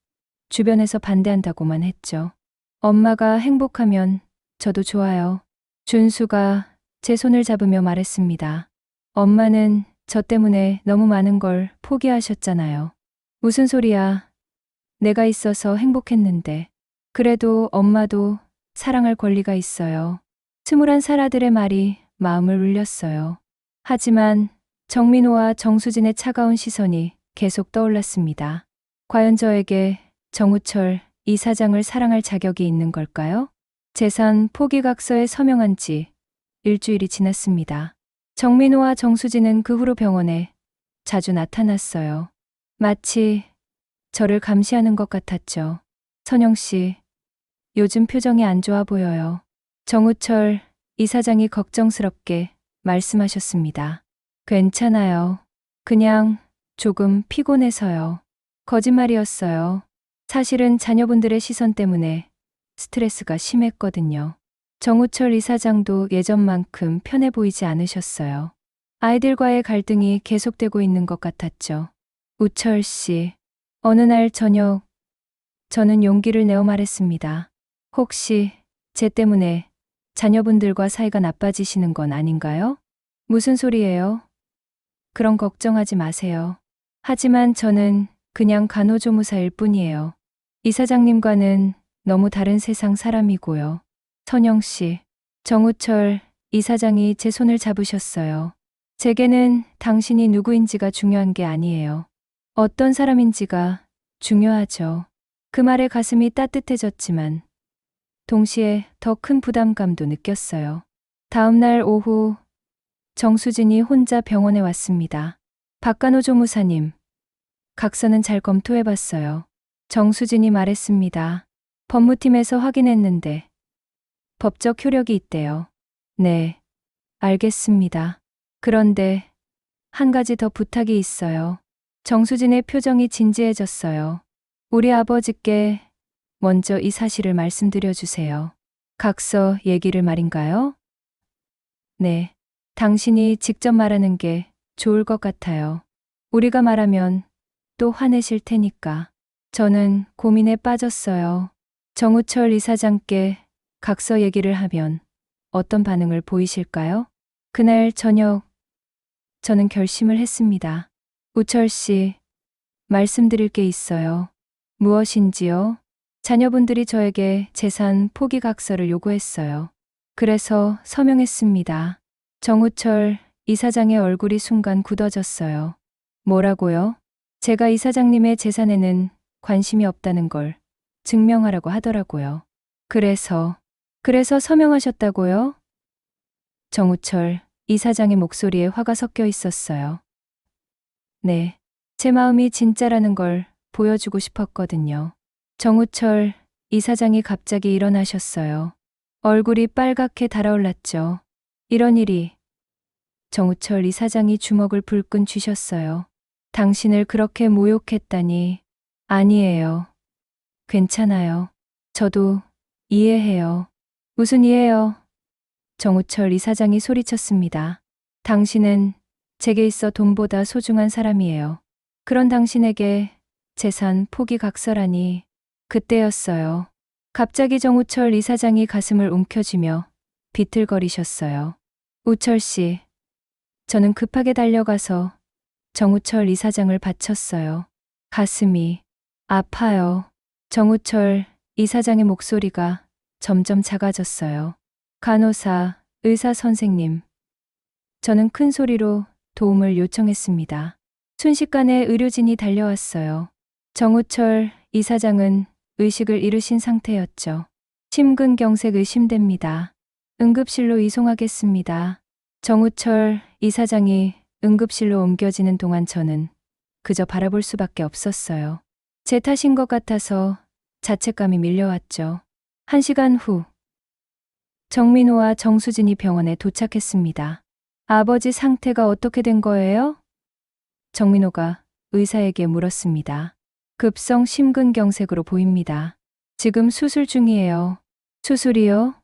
주변에서 반대한다고만 했죠. 엄마가 행복하면 저도 좋아요. 준수가 제 손을 잡으며 말했습니다. 엄마는 저 때문에 너무 많은 걸 포기하셨잖아요. 무슨 소리야. 내가 있어서 행복했는데. 그래도 엄마도 사랑할 권리가 있어요. 21살 아들의 말이 마음을 울렸어요. 하지만 정민호와 정수진의 차가운 시선이 계속 떠올랐습니다. 과연 저에게 정우철 이사장을 사랑할 자격이 있는 걸까요? 재산 포기각서에 서명한 지 일주일이 지났습니다. 정민호와 정수진은 그 후로 병원에 자주 나타났어요. 마치 저를 감시하는 것 같았죠. 선영 씨, 요즘 표정이 안 좋아 보여요. 정우철 이사장이 걱정스럽게 말씀하셨습니다. 괜찮아요. 그냥 조금 피곤해서요. 거짓말이었어요. 사실은 자녀분들의 시선 때문에 스트레스가 심했거든요. 정우철 이사장도 예전만큼 편해 보이지 않으셨어요. 아이들과의 갈등이 계속되고 있는 것 같았죠. 우철 씨, 어느 날 저녁 저는 용기를 내어 말했습니다. 혹시 제 때문에 자녀분들과 사이가 나빠지시는 건 아닌가요? 무슨 소리예요? 그런 걱정하지 마세요. 하지만 저는 그냥 간호조무사일 뿐이에요. 이사장님과는 너무 다른 세상 사람이고요. 선영 씨, 정우철 이사장이 제 손을 잡으셨어요. 제게는 당신이 누구인지가 중요한 게 아니에요. 어떤 사람인지가 중요하죠. 그 말에 가슴이 따뜻해졌지만 동시에 더 큰 부담감도 느꼈어요. 다음 날 오후 정수진이 혼자 병원에 왔습니다. 박간호 조무사님, 각서는 잘 검토해봤어요. 정수진이 말했습니다. 법무팀에서 확인했는데 법적 효력이 있대요. 네, 알겠습니다. 그런데 한 가지 더 부탁이 있어요. 정수진의 표정이 진지해졌어요. 우리 아버지께 먼저 이 사실을 말씀드려 주세요. 각서 얘기를 말인가요? 네, 당신이 직접 말하는 게 좋을 것 같아요. 우리가 말하면 또 화내실 테니까. 저는 고민에 빠졌어요. 정우철 이사장께 각서 얘기를 하면 어떤 반응을 보이실까요? 그날 저녁 저는 결심을 했습니다. 우철 씨, 말씀드릴 게 있어요. 무엇인지요? 자녀분들이 저에게 재산 포기 각서를 요구했어요. 그래서 서명했습니다. 정우철 이사장의 얼굴이 순간 굳어졌어요. 뭐라고요? 제가 이사장님의 재산에는 관심이 없다는 걸 증명하라고 하더라고요. 그래서 서명하셨다고요? 정우철 이사장의 목소리에 화가 섞여 있었어요. 네, 제 마음이 진짜라는 걸 보여주고 싶었거든요. 정우철 이사장이 갑자기 일어나셨어요. 얼굴이 빨갛게 달아올랐죠. 이런 일이. 정우철 이사장이 주먹을 불끈 쥐셨어요. 당신을 그렇게 모욕했다니. 아니에요. 괜찮아요. 저도 이해해요. 무슨 이해요? 정우철 이사장이 소리쳤습니다. 당신은 제게 있어 돈보다 소중한 사람이에요. 그런 당신에게 재산 포기 각서라니. 그때였어요. 갑자기 정우철 이사장이 가슴을 움켜쥐며 비틀거리셨어요. 우철 씨, 저는 급하게 달려가서 정우철 이사장을 받쳤어요. 가슴이 아파요. 정우철 이사장의 목소리가 점점 작아졌어요. 간호사, 의사 선생님. 저는 큰 소리로 도움을 요청했습니다. 순식간에 의료진이 달려왔어요. 정우철 이사장은 의식을 잃으신 상태였죠. 심근경색 의심됩니다. 응급실로 이송하겠습니다. 정우철 이사장이 응급실로 옮겨지는 동안 저는 그저 바라볼 수밖에 없었어요. 제 탓인 것 같아서 자책감이 밀려왔죠. 1시간 후 정민호와 정수진이 병원에 도착했습니다. 아버지 상태가 어떻게 된 거예요? 정민호가 의사에게 물었습니다. 급성 심근경색으로 보입니다. 지금 수술 중이에요. 수술이요?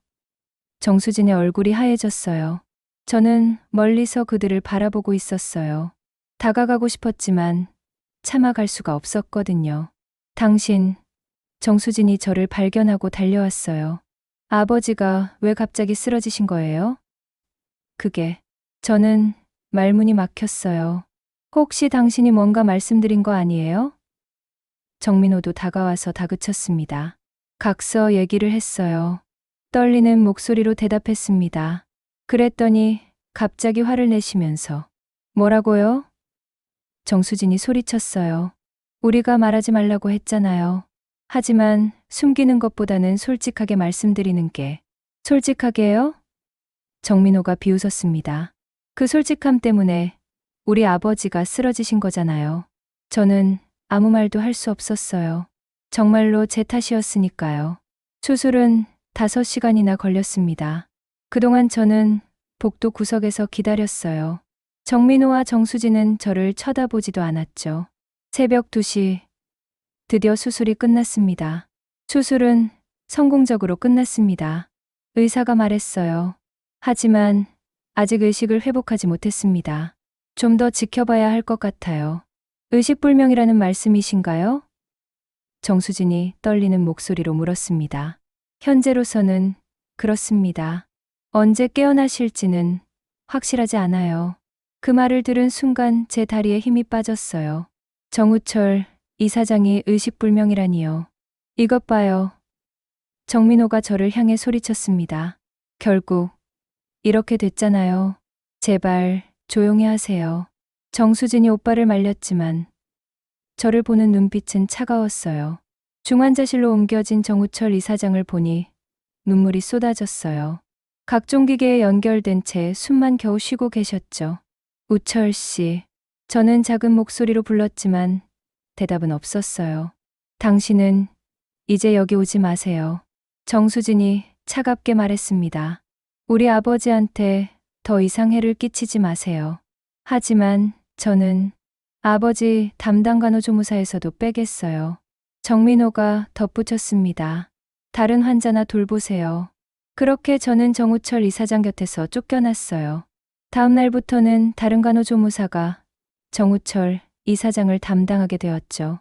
정수진의 얼굴이 하얘졌어요. 저는 멀리서 그들을 바라보고 있었어요. 다가가고 싶었지만 참아갈 수가 없었거든요. 당신, 정수진이 저를 발견하고 달려왔어요. 아버지가 왜 갑자기 쓰러지신 거예요? 저는 말문이 막혔어요. 혹시 당신이 뭔가 말씀드린 거 아니에요? 정민호도 다가와서 다그쳤습니다. 각서 얘기를 했어요. 떨리는 목소리로 대답했습니다. 그랬더니 갑자기 화를 내시면서 뭐라고요? 정수진이 소리쳤어요. 우리가 말하지 말라고 했잖아요. 하지만 숨기는 것보다는 솔직하게 말씀드리는 게. 솔직하게요? 정민호가 비웃었습니다. 그 솔직함 때문에 우리 아버지가 쓰러지신 거잖아요. 저는 아무 말도 할 수 없었어요. 정말로 제 탓이었으니까요. 수술은 5시간이나 걸렸습니다. 그동안 저는 복도 구석에서 기다렸어요. 정민호와 정수진은 저를 쳐다보지도 않았죠. 새벽 2시, 드디어 수술이 끝났습니다. 수술은 성공적으로 끝났습니다. 의사가 말했어요. 하지만 아직 의식을 회복하지 못했습니다. 좀 더 지켜봐야 할 것 같아요. 의식불명이라는 말씀이신가요? 정수진이 떨리는 목소리로 물었습니다. 현재로서는 그렇습니다. 언제 깨어나실지는 확실하지 않아요. 그 말을 들은 순간 제 다리에 힘이 빠졌어요. 정우철 이사장이 의식불명이라니요. 이것 봐요. 정민호가 저를 향해 소리쳤습니다. 결국 이렇게 됐잖아요. 제발 조용히 하세요. 정수진이 오빠를 말렸지만 저를 보는 눈빛은 차가웠어요. 중환자실로 옮겨진 정우철 이사장을 보니 눈물이 쏟아졌어요. 각종 기계에 연결된 채 숨만 겨우 쉬고 계셨죠. 우철 씨. 저는 작은 목소리로 불렀지만 대답은 없었어요. 당신은 이제 여기 오지 마세요. 정수진이 차갑게 말했습니다. 우리 아버지한테 더 이상 해를 끼치지 마세요. 하지만 저는 아버지 담당 간호조무사에서도 빼겠어요. 정민호가 덧붙였습니다. 다른 환자나 돌보세요. 그렇게 저는 정우철 이사장 곁에서 쫓겨났어요. 다음 날부터는 다른 간호조무사가 정우철 이사장을 담당하게 되었죠.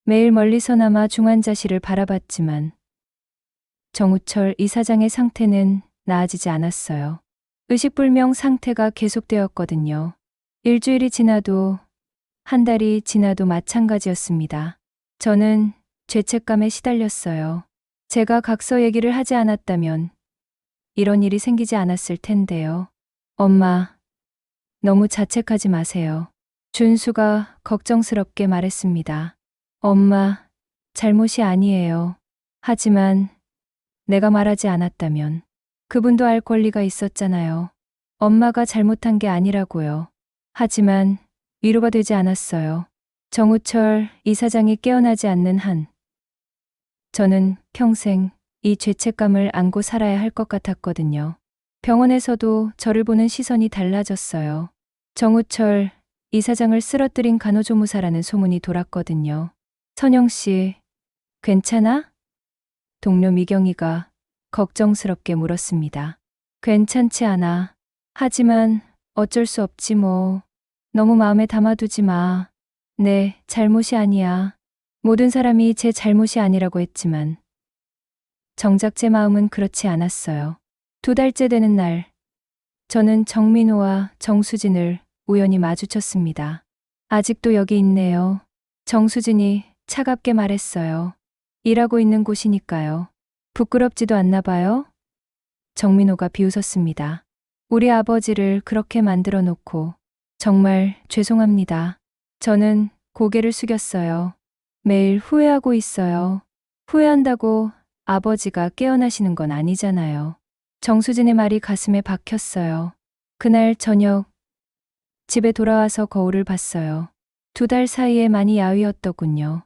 매일 멀리서나마 중환자실을 바라봤지만 정우철 이사장의 상태는 나아지지 않았어요. 의식불명 상태가 계속되었거든요. 일주일이 지나도 한 달이 지나도 마찬가지였습니다. 저는 죄책감에 시달렸어요. 제가 각서 얘기를 하지 않았다면 이런 일이 생기지 않았을 텐데요. 엄마, 너무 자책하지 마세요. 준수가 걱정스럽게 말했습니다. 엄마, 잘못이 아니에요. 하지만 내가 말하지 않았다면 그분도 알 권리가 있었잖아요. 엄마가 잘못한 게 아니라고요. 하지만 위로가 되지 않았어요. 정우철 이사장이 깨어나지 않는 한 저는 평생 이 죄책감을 안고 살아야 할 것 같았거든요. 병원에서도 저를 보는 시선이 달라졌어요. 정우철 이사장을 쓰러뜨린 간호조무사라는 소문이 돌았거든요. 선영 씨, 괜찮아? 동료 미경이가 걱정스럽게 물었습니다. 괜찮지 않아. 하지만 어쩔 수 없지 뭐. 너무 마음에 담아두지 마. 내 잘못이 아니야. 모든 사람이 제 잘못이 아니라고 했지만 정작 제 마음은 그렇지 않았어요. 2달째 되는 날, 저는 정민호와 정수진을 우연히 마주쳤습니다. 아직도 여기 있네요. 정수진이 차갑게 말했어요. 일하고 있는 곳이니까요. 부끄럽지도 않나 봐요? 정민호가 비웃었습니다. 우리 아버지를 그렇게 만들어 놓고 정말 죄송합니다. 저는 고개를 숙였어요. 매일 후회하고 있어요. 후회한다고 아버지가 깨어나시는 건 아니잖아요. 정수진의 말이 가슴에 박혔어요. 그날 저녁 집에 돌아와서 거울을 봤어요. 2달 사이에 많이 야위었더군요.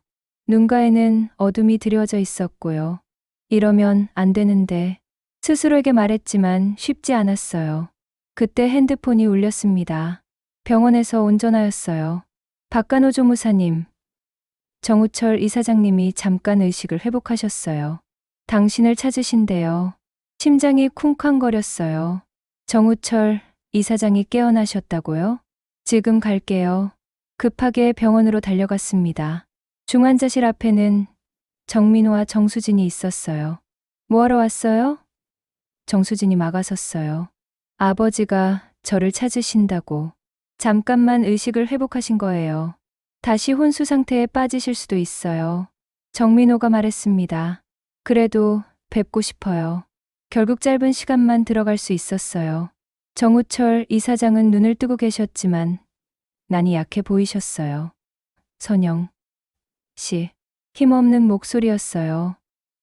눈가에는 어둠이 드리워져 있었고요. 이러면 안 되는데 스스로에게 말했지만 쉽지 않았어요. 그때 핸드폰이 울렸습니다. 병원에서 온 전화였어요. 박간호 조무사님, 정우철 이사장님이 잠깐 의식을 회복하셨어요. 당신을 찾으신대요. 심장이 쿵쾅거렸어요. 정우철 이사장이 깨어나셨다고요? 지금 갈게요. 급하게 병원으로 달려갔습니다. 중환자실 앞에는 정민호와 정수진이 있었어요. 뭐하러 왔어요? 정수진이 막아섰어요. 아버지가 저를 찾으신다고. 잠깐만 의식을 회복하신 거예요. 다시 혼수 상태에 빠지실 수도 있어요. 정민호가 말했습니다. 그래도 뵙고 싶어요. 결국 짧은 시간만 들어갈 수 있었어요. 정우철 이사장은 눈을 뜨고 계셨지만 난이 약해 보이셨어요. 선영 씨, 힘없는 목소리였어요.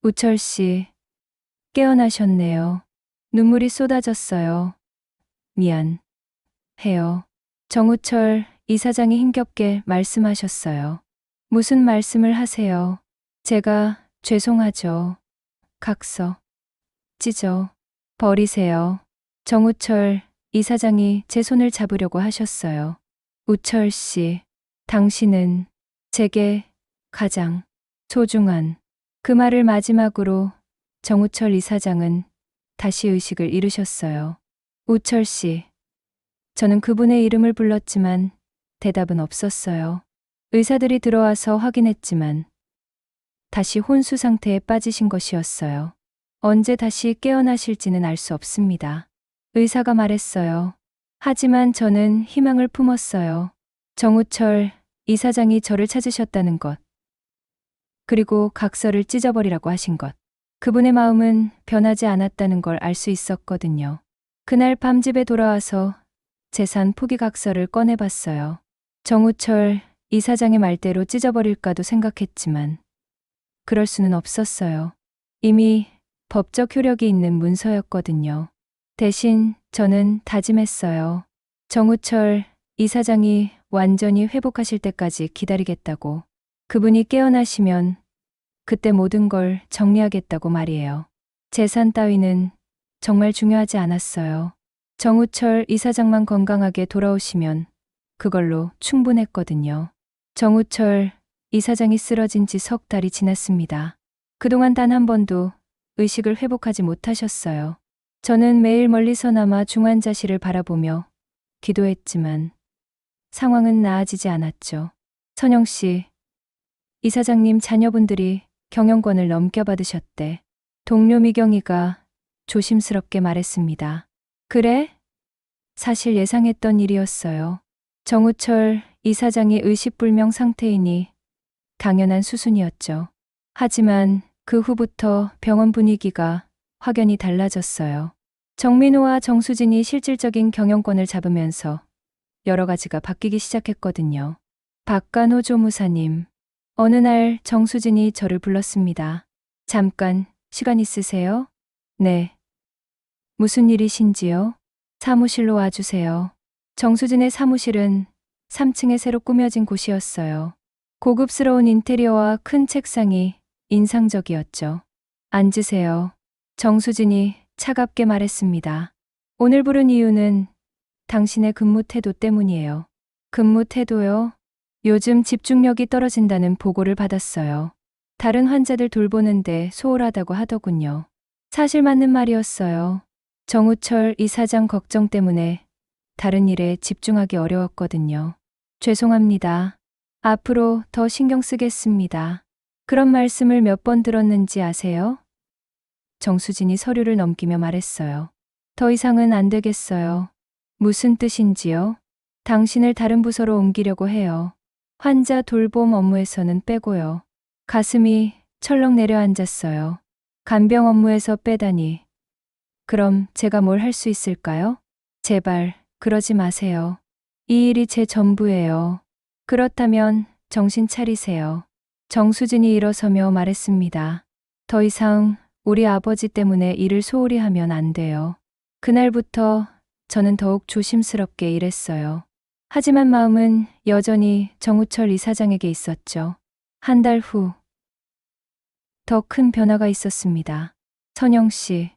우철 씨, 깨어나셨네요. 눈물이 쏟아졌어요. 미안해요. 정우철 이사장이 힘겹게 말씀하셨어요. 무슨 말씀을 하세요? 제가 죄송하죠. 각서 찢어 버리세요. 정우철 이사장이 제 손을 잡으려고 하셨어요. 우철 씨, 당신은 제게 가장 소중한. 그 말을 마지막으로 정우철 이사장은 다시 의식을 잃으셨어요. 우철 씨, 저는 그분의 이름을 불렀지만 대답은 없었어요. 의사들이 들어와서 확인했지만 다시 혼수 상태에 빠지신 것이었어요. 언제 다시 깨어나실지는 알 수 없습니다. 의사가 말했어요. 하지만 저는 희망을 품었어요. 정우철 이사장이 저를 찾으셨다는 것. 그리고 각서를 찢어버리라고 하신 것. 그분의 마음은 변하지 않았다는 걸 알 수 있었거든요. 그날 밤 집에 돌아와서 재산 포기 각서를 꺼내봤어요. 정우철 이사장의 말대로 찢어버릴까도 생각했지만 그럴 수는 없었어요. 이미 법적 효력이 있는 문서였거든요. 대신 저는 다짐했어요. 정우철 이사장이 완전히 회복하실 때까지 기다리겠다고. 그분이 깨어나시면 그때 모든 걸 정리하겠다고 말이에요. 재산 따위는 정말 중요하지 않았어요. 정우철 이사장만 건강하게 돌아오시면 그걸로 충분했거든요. 정우철 이사장이 쓰러진 지 3달이 지났습니다. 그동안 단 한 번도 의식을 회복하지 못하셨어요. 저는 매일 멀리서나마 중환자실을 바라보며 기도했지만 상황은 나아지지 않았죠. 선영 씨, 이사장님 자녀분들이 경영권을 넘겨받으셨대. 동료 미경이가 조심스럽게 말했습니다. 그래? 사실 예상했던 일이었어요. 정우철 이사장이 의식불명 상태이니 당연한 수순이었죠. 하지만 그 후부터 병원 분위기가 확연히 달라졌어요. 정민호와 정수진이 실질적인 경영권을 잡으면서 여러 가지가 바뀌기 시작했거든요. 박간호 조무사님, 어느 날 정수진이 저를 불렀습니다. 잠깐 시간 있으세요? 네. 무슨 일이신지요? 사무실로 와주세요. 정수진의 사무실은 3층에 새로 꾸며진 곳이었어요. 고급스러운 인테리어와 큰 책상이 인상적이었죠. 앉으세요. 정수진이 차갑게 말했습니다. 오늘 부른 이유는 당신의 근무 태도 때문이에요. 근무 태도요? 요즘 집중력이 떨어진다는 보고를 받았어요. 다른 환자들 돌보는데 소홀하다고 하더군요. 사실 맞는 말이었어요. 정우철 이사장 걱정 때문에 다른 일에 집중하기 어려웠거든요. 죄송합니다. 앞으로 더 신경 쓰겠습니다. 그런 말씀을 몇 번 들었는지 아세요? 정수진이 서류를 넘기며 말했어요. 더 이상은 안 되겠어요. 무슨 뜻인지요? 당신을 다른 부서로 옮기려고 해요. 환자 돌봄 업무에서는 빼고요. 가슴이 철렁 내려앉았어요. 간병 업무에서 빼다니. 그럼 제가 뭘 할 수 있을까요? 제발 그러지 마세요. 이 일이 제 전부예요. 그렇다면 정신 차리세요. 정수진이 일어서며 말했습니다. 더 이상 우리 아버지 때문에 일을 소홀히 하면 안 돼요. 그날부터 저는 더욱 조심스럽게 일했어요. 하지만 마음은 여전히 정우철 이사장에게 있었죠. 한 달 후, 더 큰 변화가 있었습니다. 선영 씨,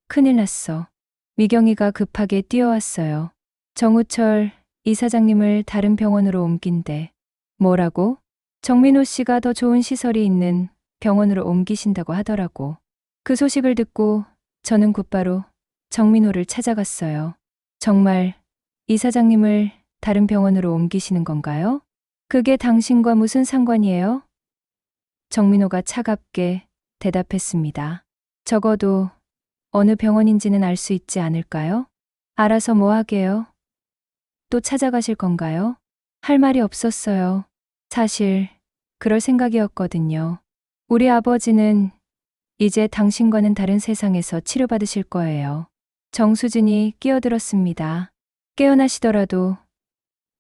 큰일 났어. 미경이가 급하게 뛰어왔어요. 정우철 이사장님을 다른 병원으로 옮긴대. 뭐라고? 정민호 씨가 더 좋은 시설이 있는 병원으로 옮기신다고 하더라고. 그 소식을 듣고 저는 곧바로 정민호를 찾아갔어요. 정말 이사장님을 다른 병원으로 옮기시는 건가요? 그게 당신과 무슨 상관이에요? 정민호가 차갑게 대답했습니다. 적어도 어느 병원인지는 알 수 있지 않을까요? 알아서 뭐 하게요? 또 찾아가실 건가요? 할 말이 없었어요. 사실 그럴 생각이었거든요. 우리 아버지는 이제 당신과는 다른 세상에서 치료받으실 거예요. 정수진이 끼어들었습니다. 깨어나시더라도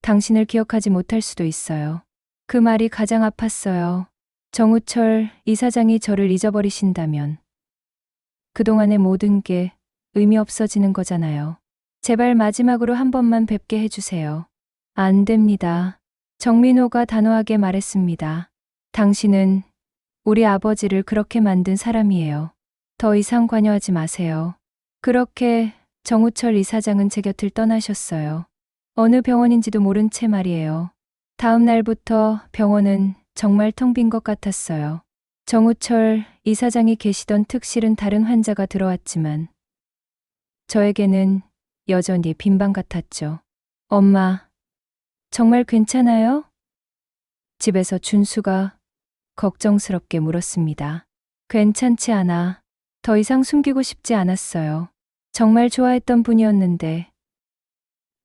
당신을 기억하지 못할 수도 있어요. 그 말이 가장 아팠어요. 정우철 이사장이 저를 잊어버리신다면 그동안의 모든 게 의미 없어지는 거잖아요. 제발 마지막으로 한 번만 뵙게 해주세요. 안 됩니다. 정민호가 단호하게 말했습니다. 당신은 우리 아버지를 그렇게 만든 사람이에요. 더 이상 관여하지 마세요. 그렇게 정우철 이사장은 제 곁을 떠나셨어요. 어느 병원인지도 모른 채 말이에요. 다음 날부터 병원은 정말 텅 빈 것 같았어요. 정우철 이사장이 계시던 특실은 다른 환자가 들어왔지만 저에게는 여전히 빈방 같았죠. 엄마, 정말 괜찮아요? 집에서 준수가 걱정스럽게 물었습니다. 괜찮지 않아. 더 이상 숨기고 싶지 않았어요. 정말 좋아했던 분이었는데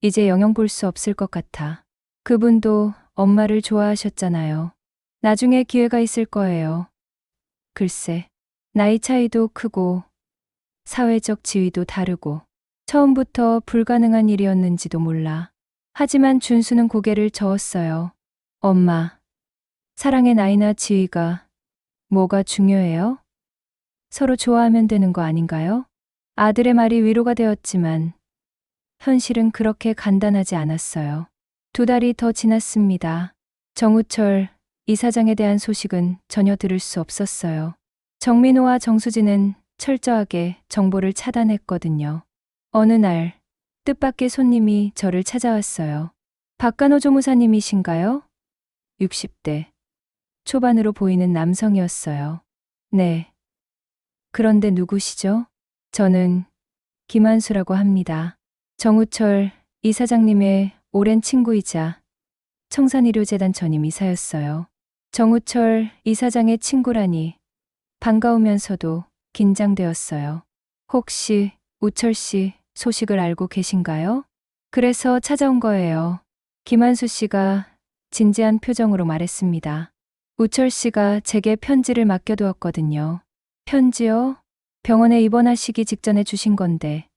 이제 영영 볼 수 없을 것 같아. 그분도 엄마를 좋아하셨잖아요. 나중에 기회가 있을 거예요. 글쎄, 나이 차이도 크고 사회적 지위도 다르고 처음부터 불가능한 일이었는지도 몰라. 하지만 준수는 고개를 저었어요. 엄마, 사랑의 나이나 지위가 뭐가 중요해요? 서로 좋아하면 되는 거 아닌가요? 아들의 말이 위로가 되었지만 현실은 그렇게 간단하지 않았어요. 2달이 더 지났습니다. 정우철 이사장에 대한 소식은 전혀 들을 수 없었어요. 정민호와 정수진은 철저하게 정보를 차단했거든요. 어느 날 뜻밖의 손님이 저를 찾아왔어요. 박간호 조무사님이신가요? 60대 초반으로 보이는 남성이었어요. 네. 그런데 누구시죠? 저는 김한수라고 합니다. 정우철 이사장님의 오랜 친구이자 청산의료재단 전임 이사였어요. 정우철 이사장의 친구라니 반가우면서도 긴장되었어요. 혹시 우철 씨 소식을 알고 계신가요? 그래서 찾아온 거예요. 김한수 씨가 진지한 표정으로 말했습니다. 우철 씨가 제게 편지를 맡겨두었거든요. 편지요? 병원에 입원하시기 직전에 주신 건데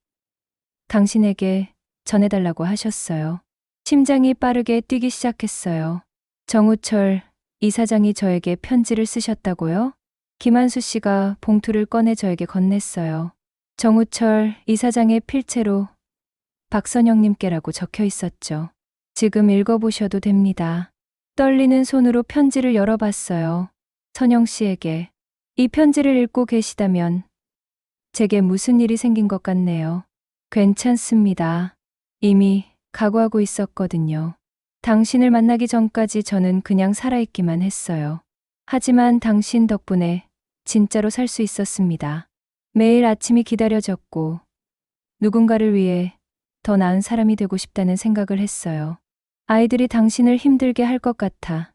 당신에게 전해달라고 하셨어요. 심장이 빠르게 뛰기 시작했어요. 정우철 이사장이 저에게 편지를 쓰셨다고요? 김한수 씨가 봉투를 꺼내 저에게 건넸어요. 정우철 이사장의 필체로 박선영님께라고 적혀 있었죠. 지금 읽어보셔도 됩니다. 떨리는 손으로 편지를 열어봤어요. 선영 씨에게. 이 편지를 읽고 계시다면 제게 무슨 일이 생긴 것 같네요. 괜찮습니다. 이미 각오하고 있었거든요. 당신을 만나기 전까지 저는 그냥 살아있기만 했어요. 하지만 당신 덕분에 진짜로 살 수 있었습니다. 매일 아침이 기다려졌고 누군가를 위해 더 나은 사람이 되고 싶다는 생각을 했어요. 아이들이 당신을 힘들게 할 것 같아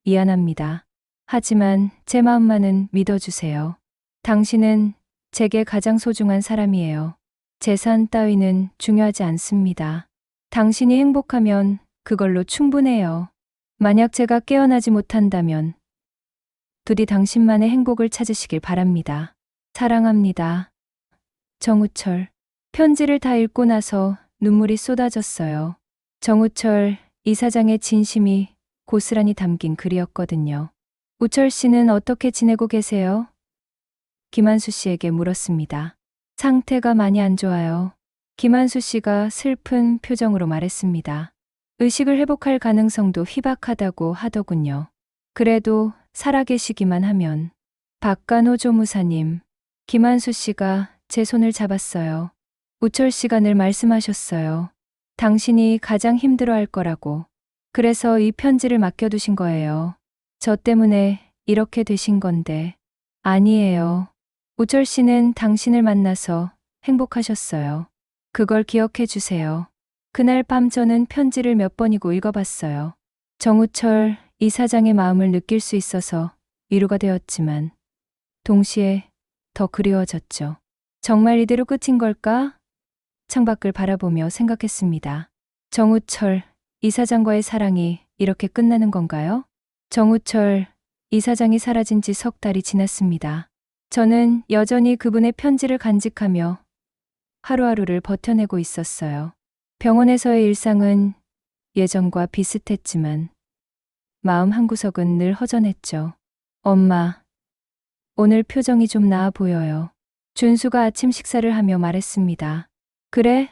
미안합니다. 하지만 제 마음만은 믿어주세요. 당신은 제게 가장 소중한 사람이에요. 재산 따위는 중요하지 않습니다. 당신이 행복하면 그걸로 충분해요. 만약 제가 깨어나지 못한다면 부디 당신만의 행복을 찾으시길 바랍니다. 사랑합니다. 정우철. 편지를 다 읽고 나서 눈물이 쏟아졌어요. 정우철 이사장의 진심이 고스란히 담긴 글이었거든요. 우철 씨는 어떻게 지내고 계세요? 김한수 씨에게 물었습니다. 상태가 많이 안 좋아요. 김한수 씨가 슬픈 표정으로 말했습니다. 의식을 회복할 가능성도 희박하다고 하더군요. 그래도 살아계시기만 하면. 박간호 조무사님, 김한수 씨가 제 손을 잡았어요. 우철 씨가 늘 말씀하셨어요. 당신이 가장 힘들어할 거라고. 그래서 이 편지를 맡겨두신 거예요. 저 때문에 이렇게 되신 건데. 아니에요. 우철 씨는 당신을 만나서 행복하셨어요. 그걸 기억해 주세요. 그날 밤 저는 편지를 몇 번이고 읽어봤어요. 정우철 이사장의 마음을 느낄 수 있어서 위로가 되었지만 동시에 더 그리워졌죠. 정말 이대로 끝인 걸까? 창밖을 바라보며 생각했습니다. 정우철 이사장과의 사랑이 이렇게 끝나는 건가요? 정우철 이사장이 사라진 지 석 달이 지났습니다. 저는 여전히 그분의 편지를 간직하며 하루하루를 버텨내고 있었어요. 병원에서의 일상은 예전과 비슷했지만 마음 한구석은 늘 허전했죠. 엄마, 오늘 표정이 좀 나아 보여요. 준수가 아침 식사를 하며 말했습니다. 그래?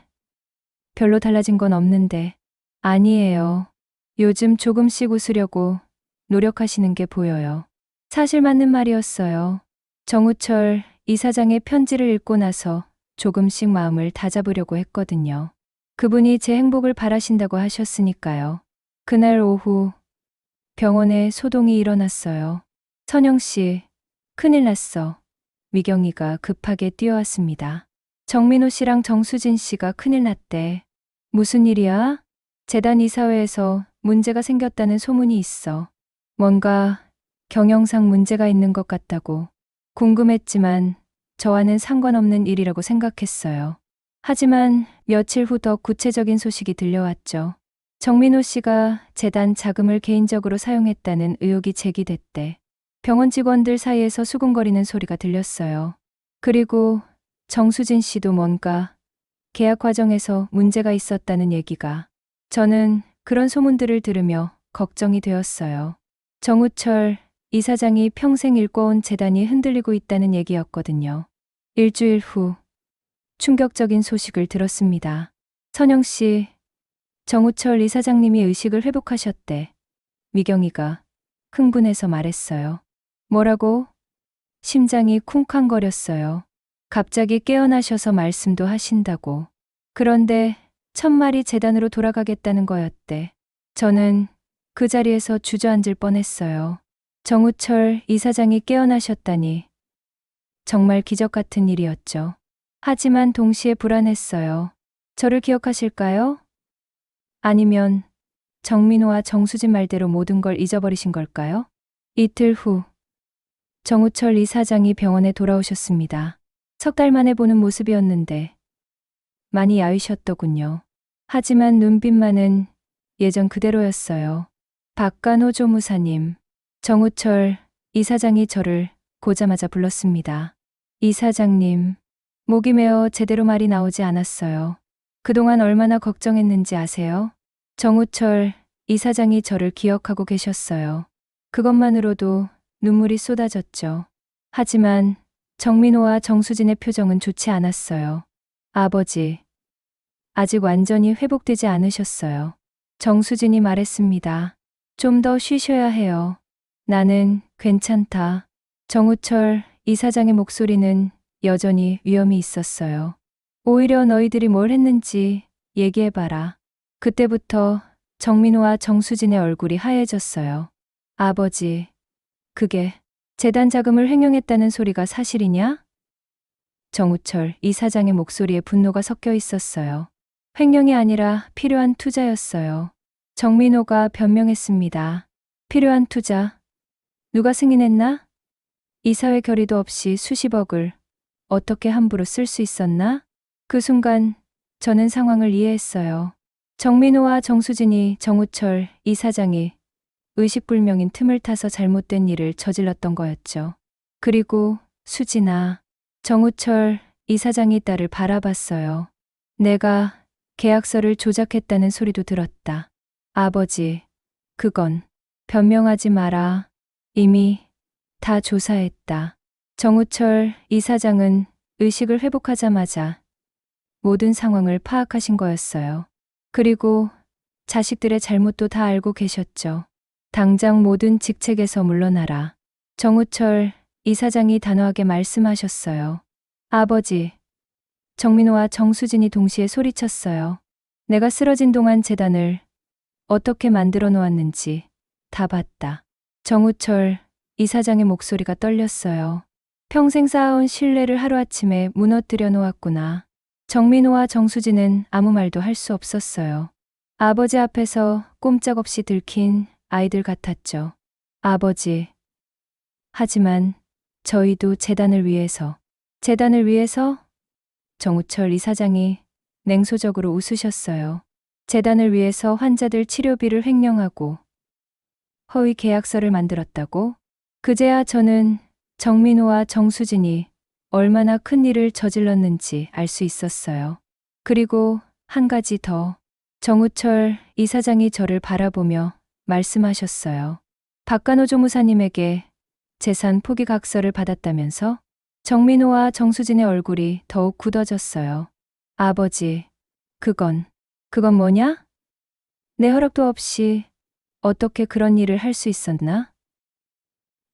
별로 달라진 건 없는데. 아니에요. 요즘 조금씩 웃으려고 노력하시는 게 보여요. 사실 맞는 말이었어요. 정우철 이사장의 편지를 읽고 나서 조금씩 마음을 다잡으려고 했거든요. 그분이 제 행복을 바라신다고 하셨으니까요. 그날 오후 병원에 소동이 일어났어요. 선영 씨, 큰일 났어. 미경이가 급하게 뛰어왔습니다. 정민호 씨랑 정수진 씨가 큰일 났대. 무슨 일이야? 재단 이사회에서 문제가 생겼다는 소문이 있어. 뭔가 경영상 문제가 있는 것 같다고. 궁금했지만 저와는 상관없는 일이라고 생각했어요. 하지만 며칠 후 더 구체적인 소식이 들려왔죠. 정민호 씨가 재단 자금을 개인적으로 사용했다는 의혹이 제기됐대. 병원 직원들 사이에서 수군거리는 소리가 들렸어요. 그리고 정수진 씨도 뭔가 계약 과정에서 문제가 있었다는 얘기가. 저는 그런 소문들을 들으며 걱정이 되었어요. 정우철 이사장이 평생 일궈온 재단이 흔들리고 있다는 얘기였거든요. 일주일 후 충격적인 소식을 들었습니다. 선영 씨, 정우철 이사장님이 의식을 회복하셨대. 미경이가 흥분해서 말했어요. 뭐라고? 심장이 쿵쾅거렸어요. 갑자기 깨어나셔서 말씀도 하신다고. 그런데 첫말이 재단으로 돌아가겠다는 거였대. 저는 그 자리에서 주저앉을 뻔했어요. 정우철 이사장이 깨어나셨다니. 정말 기적 같은 일이었죠. 하지만 동시에 불안했어요. 저를 기억하실까요? 아니면 정민호와 정수진 말대로 모든 걸 잊어버리신 걸까요? 이틀 후 정우철 이사장이 병원에 돌아오셨습니다. 석 달 만에 보는 모습이었는데 많이 야위셨더군요. 하지만 눈빛만은 예전 그대로였어요. 박간호 조무사님, 정우철 이사장이 저를 보자마자 불렀습니다. 이사장님, 목이 메어 제대로 말이 나오지 않았어요. 그동안 얼마나 걱정했는지 아세요? 정우철 이사장이 저를 기억하고 계셨어요. 그것만으로도 눈물이 쏟아졌죠. 하지만 정민호와 정수진의 표정은 좋지 않았어요. 아버지, 아직 완전히 회복되지 않으셨어요. 정수진이 말했습니다. 좀 더 쉬셔야 해요. 나는 괜찮다. 정우철 이사장의 목소리는 여전히 위험이 있었어요. 오히려 너희들이 뭘 했는지 얘기해봐라. 그때부터 정민호와 정수진의 얼굴이 하얘졌어요. 아버지, 그게 재단 자금을 횡령했다는 소리가 사실이냐? 정우철 이사장의 목소리에 분노가 섞여 있었어요. 횡령이 아니라 필요한 투자였어요. 정민호가 변명했습니다. 필요한 투자. 누가 승인했나? 이사회 결의도 없이 수십억을 어떻게 함부로 쓸 수 있었나? 그 순간 저는 상황을 이해했어요. 정민호와 정수진이 정우철 이사장이 의식불명인 틈을 타서 잘못된 일을 저질렀던 거였죠. 그리고 수진아, 정우철 이사장이 딸을 바라봤어요. 내가 계약서를 조작했다는 소리도 들었다. 아버지, 그건 변명하지 마라. 이미 다 조사했다. 정우철 이사장은 의식을 회복하자마자 모든 상황을 파악하신 거였어요. 그리고 자식들의 잘못도 다 알고 계셨죠. 당장 모든 직책에서 물러나라. 정우철 이사장이 단호하게 말씀하셨어요. 아버지, 정민호와 정수진이 동시에 소리쳤어요. 내가 쓰러진 동안 재단을 어떻게 만들어 놓았는지 다 봤다. 정우철 이사장의 목소리가 떨렸어요. 평생 쌓아온 신뢰를 하루아침에 무너뜨려 놓았구나. 정민호와 정수진은 아무 말도 할 수 없었어요. 아버지 앞에서 꼼짝없이 들킨 아이들 같았죠. 아버지. 하지만 저희도 재단을 위해서. 재단을 위해서? 정우철 이사장이 냉소적으로 웃으셨어요. 재단을 위해서 환자들 치료비를 횡령하고 허위 계약서를 만들었다고? 그제야 저는 정민호와 정수진이 얼마나 큰 일을 저질렀는지 알 수 있었어요. 그리고 한 가지 더. 정우철 이사장이 저를 바라보며 말씀하셨어요. 박간호 조무사님에게 재산 포기 각서를 받았다면서? 정민호와 정수진의 얼굴이 더욱 굳어졌어요. 아버지, 그건 뭐냐? 내 허락도 없이 어떻게 그런 일을 할 수 있었나?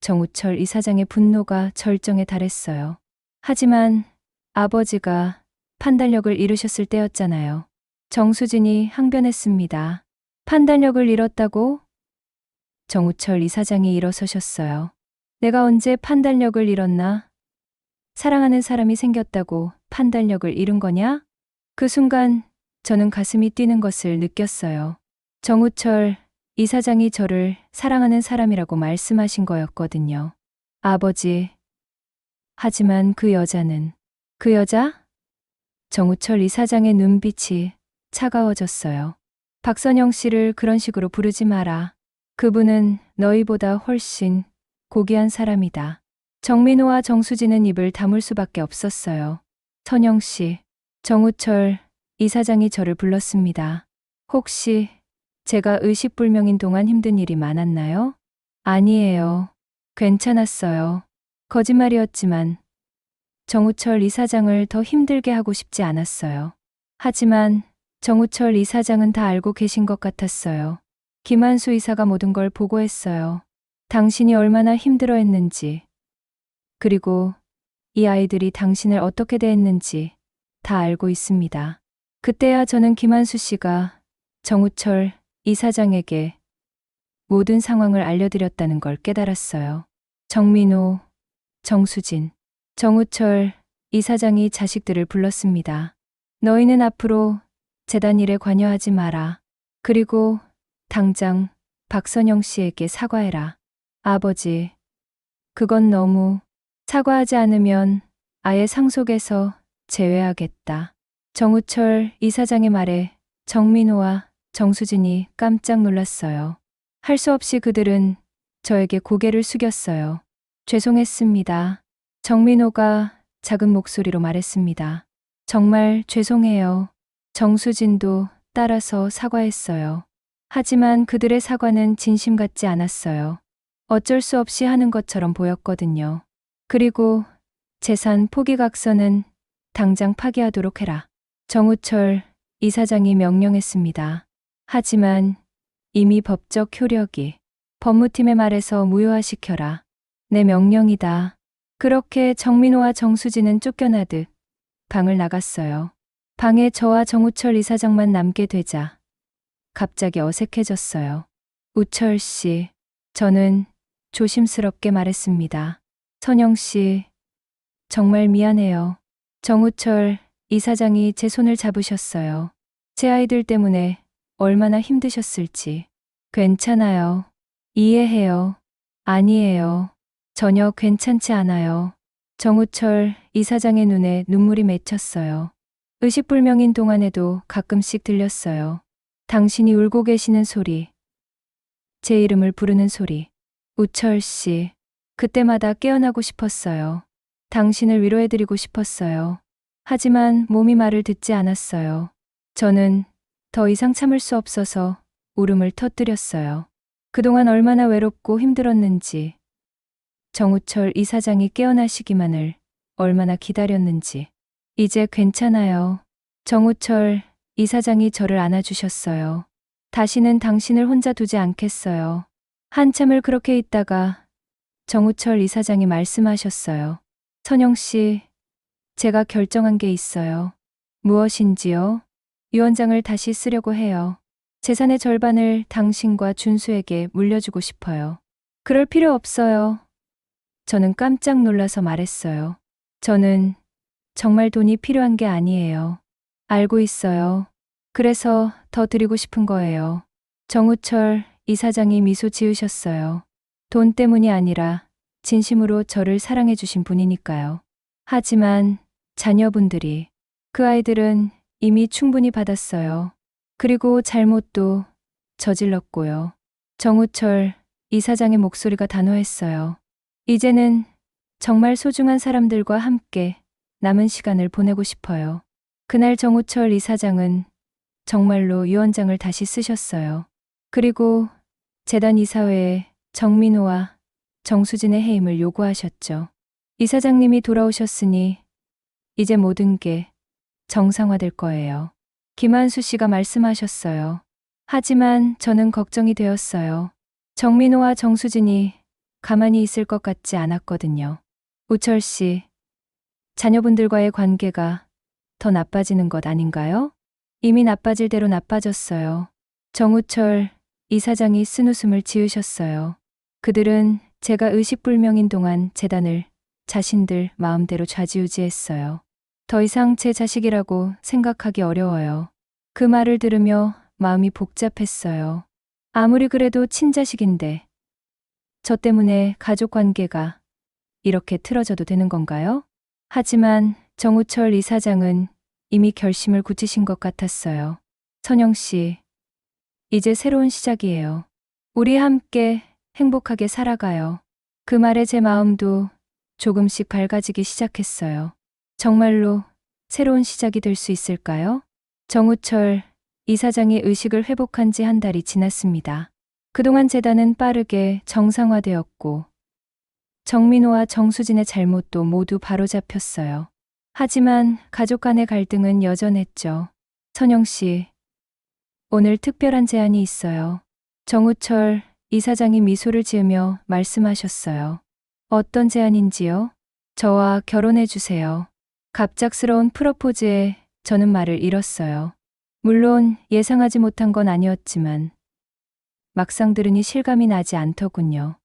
정우철 이사장의 분노가 절정에 달했어요. 하지만 아버지가 판단력을 잃으셨을 때였잖아요. 정수진이 항변했습니다. 판단력을 잃었다고? 정우철 이사장이 일어서셨어요. 내가 언제 판단력을 잃었나? 사랑하는 사람이 생겼다고 판단력을 잃은 거냐? 그 순간 저는 가슴이 뛰는 것을 느꼈어요. 정우철 이사장이 저를 사랑하는 사람이라고 말씀하신 거였거든요. 아버지. 하지만 그 여자는. 그 여자? 정우철 이사장의 눈빛이 차가워졌어요. 박선영 씨를 그런 식으로 부르지 마라. 그분은 너희보다 훨씬 고귀한 사람이다. 정민호와 정수진은 입을 다물 수밖에 없었어요. 선영 씨. 정우철 이사장이 저를 불렀습니다. 혹시 제가 의식불명인 동안 힘든 일이 많았나요? 아니에요. 괜찮았어요. 거짓말이었지만 정우철 이사장을 더 힘들게 하고 싶지 않았어요. 하지만 정우철 이사장은 다 알고 계신 것 같았어요. 김한수 이사가 모든 걸 보고했어요. 당신이 얼마나 힘들어했는지, 그리고 이 아이들이 당신을 어떻게 대했는지 다 알고 있습니다. 그때야 저는 김한수 씨가 정우철 이사장에게 모든 상황을 알려드렸다는 걸 깨달았어요. 정민호, 정수진, 정우철 이사장이 자식들을 불렀습니다. 너희는 앞으로 재단 일에 관여하지 마라. 그리고 당장 박선영 씨에게 사과해라. 아버지, 그건 너무. 사과하지 않으면 아예 상속에서 제외하겠다. 정우철 이사장의 말에 정민호와 정수진이 깜짝 놀랐어요. 할 수 없이 그들은 저에게 고개를 숙였어요. 죄송했습니다. 정민호가 작은 목소리로 말했습니다. 정말 죄송해요. 정수진도 따라서 사과했어요. 하지만 그들의 사과는 진심 같지 않았어요. 어쩔 수 없이 하는 것처럼 보였거든요. 그리고 재산 포기각서는 당장 파기하도록 해라. 정우철 이사장이 명령했습니다. 하지만 이미 법적 효력이 법무팀의 말에서 무효화시켜라. 내 명령이다. 그렇게 정민호와 정수진은 쫓겨나듯 방을 나갔어요. 방에 저와 정우철 이사장만 남게 되자 갑자기 어색해졌어요. 우철 씨, 저는 조심스럽게 말했습니다. 선영 씨, 정말 미안해요. 정우철 이사장이 제 손을 잡으셨어요. 제 아이들 때문에 얼마나 힘드셨을지. 괜찮아요. 이해해요. 아니에요. 전혀 괜찮지 않아요. 정우철 이사장의 눈에 눈물이 맺혔어요. 의식불명인 동안에도 가끔씩 들렸어요. 당신이 울고 계시는 소리. 제 이름을 부르는 소리. 우철 씨. 그때마다 깨어나고 싶었어요. 당신을 위로해드리고 싶었어요. 하지만 몸이 말을 듣지 않았어요. 저는 더 이상 참을 수 없어서 울음을 터뜨렸어요. 그동안 얼마나 외롭고 힘들었는지, 정우철 이사장이 깨어나시기만을 얼마나 기다렸는지. 이제 괜찮아요. 정우철 이사장이 저를 안아주셨어요. 다시는 당신을 혼자 두지 않겠어요. 한참을 그렇게 있다가 정우철 이사장이 말씀하셨어요. 선영 씨, 제가 결정한 게 있어요. 무엇인지요? 유언장을 다시 쓰려고 해요. 재산의 절반을 당신과 준수에게 물려주고 싶어요. 그럴 필요 없어요. 저는 깜짝 놀라서 말했어요. 저는 정말 돈이 필요한 게 아니에요. 알고 있어요. 그래서 더 드리고 싶은 거예요. 정우철 이사장이 미소 지으셨어요. 돈 때문이 아니라 진심으로 저를 사랑해 주신 분이니까요. 하지만 자녀분들이, 그 아이들은 이미 충분히 받았어요. 그리고 잘못도 저질렀고요. 정우철 이사장의 목소리가 단호했어요. 이제는 정말 소중한 사람들과 함께 남은 시간을 보내고 싶어요. 그날 정우철 이사장은 정말로 유언장을 다시 쓰셨어요. 그리고 재단 이사회에 정민호와 정수진의 해임을 요구하셨죠. 이사장님이 돌아오셨으니 이제 모든 게 정상화될 거예요. 김한수 씨가 말씀하셨어요. 하지만 저는 걱정이 되었어요. 정민호와 정수진이 가만히 있을 것 같지 않았거든요. 우철 씨, 자녀분들과의 관계가 더 나빠지는 것 아닌가요? 이미 나빠질 대로 나빠졌어요. 정우철 이사장이 쓴웃음을 지으셨어요. 그들은 제가 의식불명인 동안 재단을 자신들 마음대로 좌지우지했어요. 더 이상 제 자식이라고 생각하기 어려워요. 그 말을 들으며 마음이 복잡했어요. 아무리 그래도 친자식인데 저 때문에 가족 관계가 이렇게 틀어져도 되는 건가요? 하지만 정우철 이사장은 이미 결심을 굳히신 것 같았어요. 선영 씨, 이제 새로운 시작이에요. 우리 함께 행복하게 살아가요. 그 말에 제 마음도 조금씩 밝아지기 시작했어요. 정말로 새로운 시작이 될 수 있을까요? 정우철 이사장이 의식을 회복한 지 한 달이 지났습니다. 그동안 재단은 빠르게 정상화되었고 정민호와 정수진의 잘못도 모두 바로잡혔어요. 하지만 가족 간의 갈등은 여전했죠. 선영 씨, 오늘 특별한 제안이 있어요. 정우철 이사장이 미소를 지으며 말씀하셨어요. 어떤 제안인지요? 저와 결혼해 주세요. 갑작스러운 프러포즈에 저는 말을 잃었어요. 물론 예상하지 못한 건 아니었지만 막상 들으니 실감이 나지 않더군요.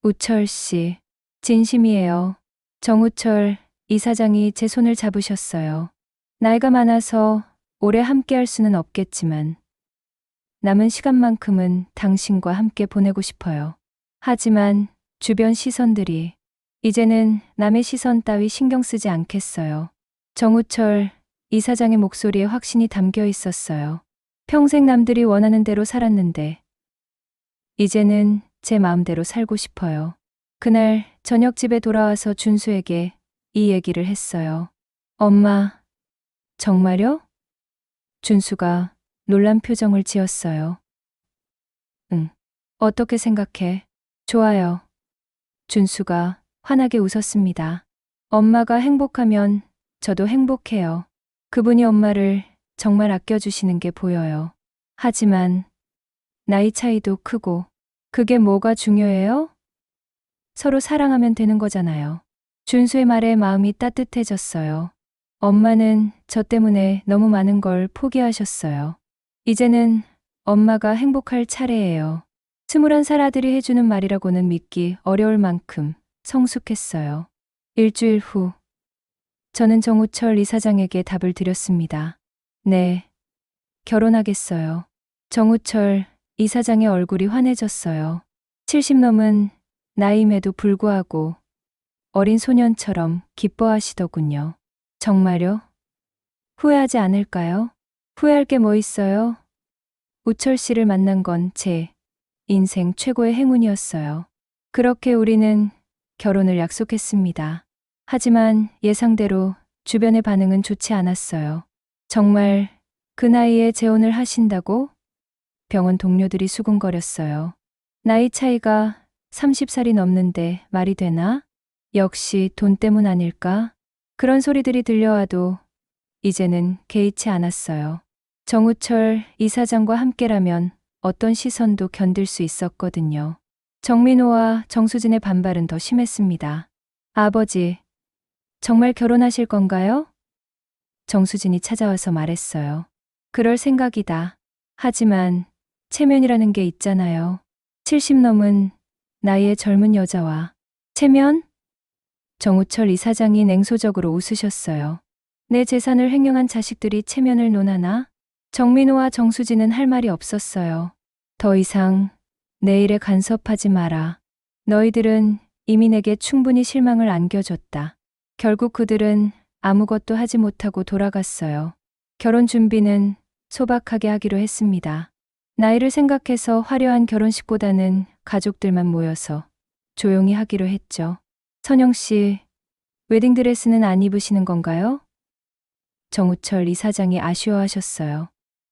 우철 씨, 진심이에요. 정우철 이사장이 제 손을 잡으셨어요. 나이가 많아서 오래 함께 할 수는 없겠지만 남은 시간만큼은 당신과 함께 보내고 싶어요. 하지만 주변 시선들이, 이제는 남의 시선 따위 신경 쓰지 않겠어요. 정우철 이사장의 목소리에 확신이 담겨 있었어요. 평생 남들이 원하는 대로 살았는데 이제는 제 마음대로 살고 싶어요. 그날 저녁 집에 돌아와서 준수에게 이 얘기를 했어요. 엄마, 정말요? 준수가 놀란 표정을 지었어요. 응. 어떻게 생각해? 좋아요. 준수가 환하게 웃었습니다. 엄마가 행복하면 저도 행복해요. 그분이 엄마를 정말 아껴주시는 게 보여요. 하지만 나이 차이도 크고 그게 뭐가 중요해요? 서로 사랑하면 되는 거잖아요. 준수의 말에 마음이 따뜻해졌어요. 엄마는 저 때문에 너무 많은 걸 포기하셨어요. 이제는 엄마가 행복할 차례예요. 21살 아들이 해주는 말이라고는 믿기 어려울 만큼 성숙했어요. 일주일 후, 저는 정우철 이사장에게 답을 드렸습니다. 네, 결혼하겠어요. 정우철 이사장의 얼굴이 환해졌어요. 70 넘은 나이임에도 불구하고 어린 소년처럼 기뻐하시더군요. 정말요? 후회하지 않을까요? 후회할 게 뭐 있어요? 우철 씨를 만난 건 제 인생 최고의 행운이었어요. 그렇게 우리는 결혼을 약속했습니다. 하지만 예상대로 주변의 반응은 좋지 않았어요. 정말 그 나이에 재혼을 하신다고? 병원 동료들이 수군거렸어요. 나이 차이가 30살이 넘는데 말이 되나? 역시 돈 때문 아닐까? 그런 소리들이 들려와도 이제는 개의치 않았어요. 정우철 이사장과 함께라면 어떤 시선도 견딜 수 있었거든요. 정민호와 정수진의 반발은 더 심했습니다. 아버지, 정말 결혼하실 건가요? 정수진이 찾아와서 말했어요. 그럴 생각이다. 하지만 체면이라는 게 있잖아요. 70 넘은 나이의 젊은 여자와 체면? 정우철 이사장이 냉소적으로 웃으셨어요. 내 재산을 횡령한 자식들이 체면을 논하나? 정민호와 정수진은 할 말이 없었어요. 더 이상 내 일에 간섭하지 마라. 너희들은 이미 내게 충분히 실망을 안겨줬다. 결국 그들은 아무것도 하지 못하고 돌아갔어요. 결혼 준비는 소박하게 하기로 했습니다. 나이를 생각해서 화려한 결혼식보다는 가족들만 모여서 조용히 하기로 했죠. 선영 씨, 웨딩드레스는 안 입으시는 건가요? 정우철 이사장이 아쉬워하셨어요.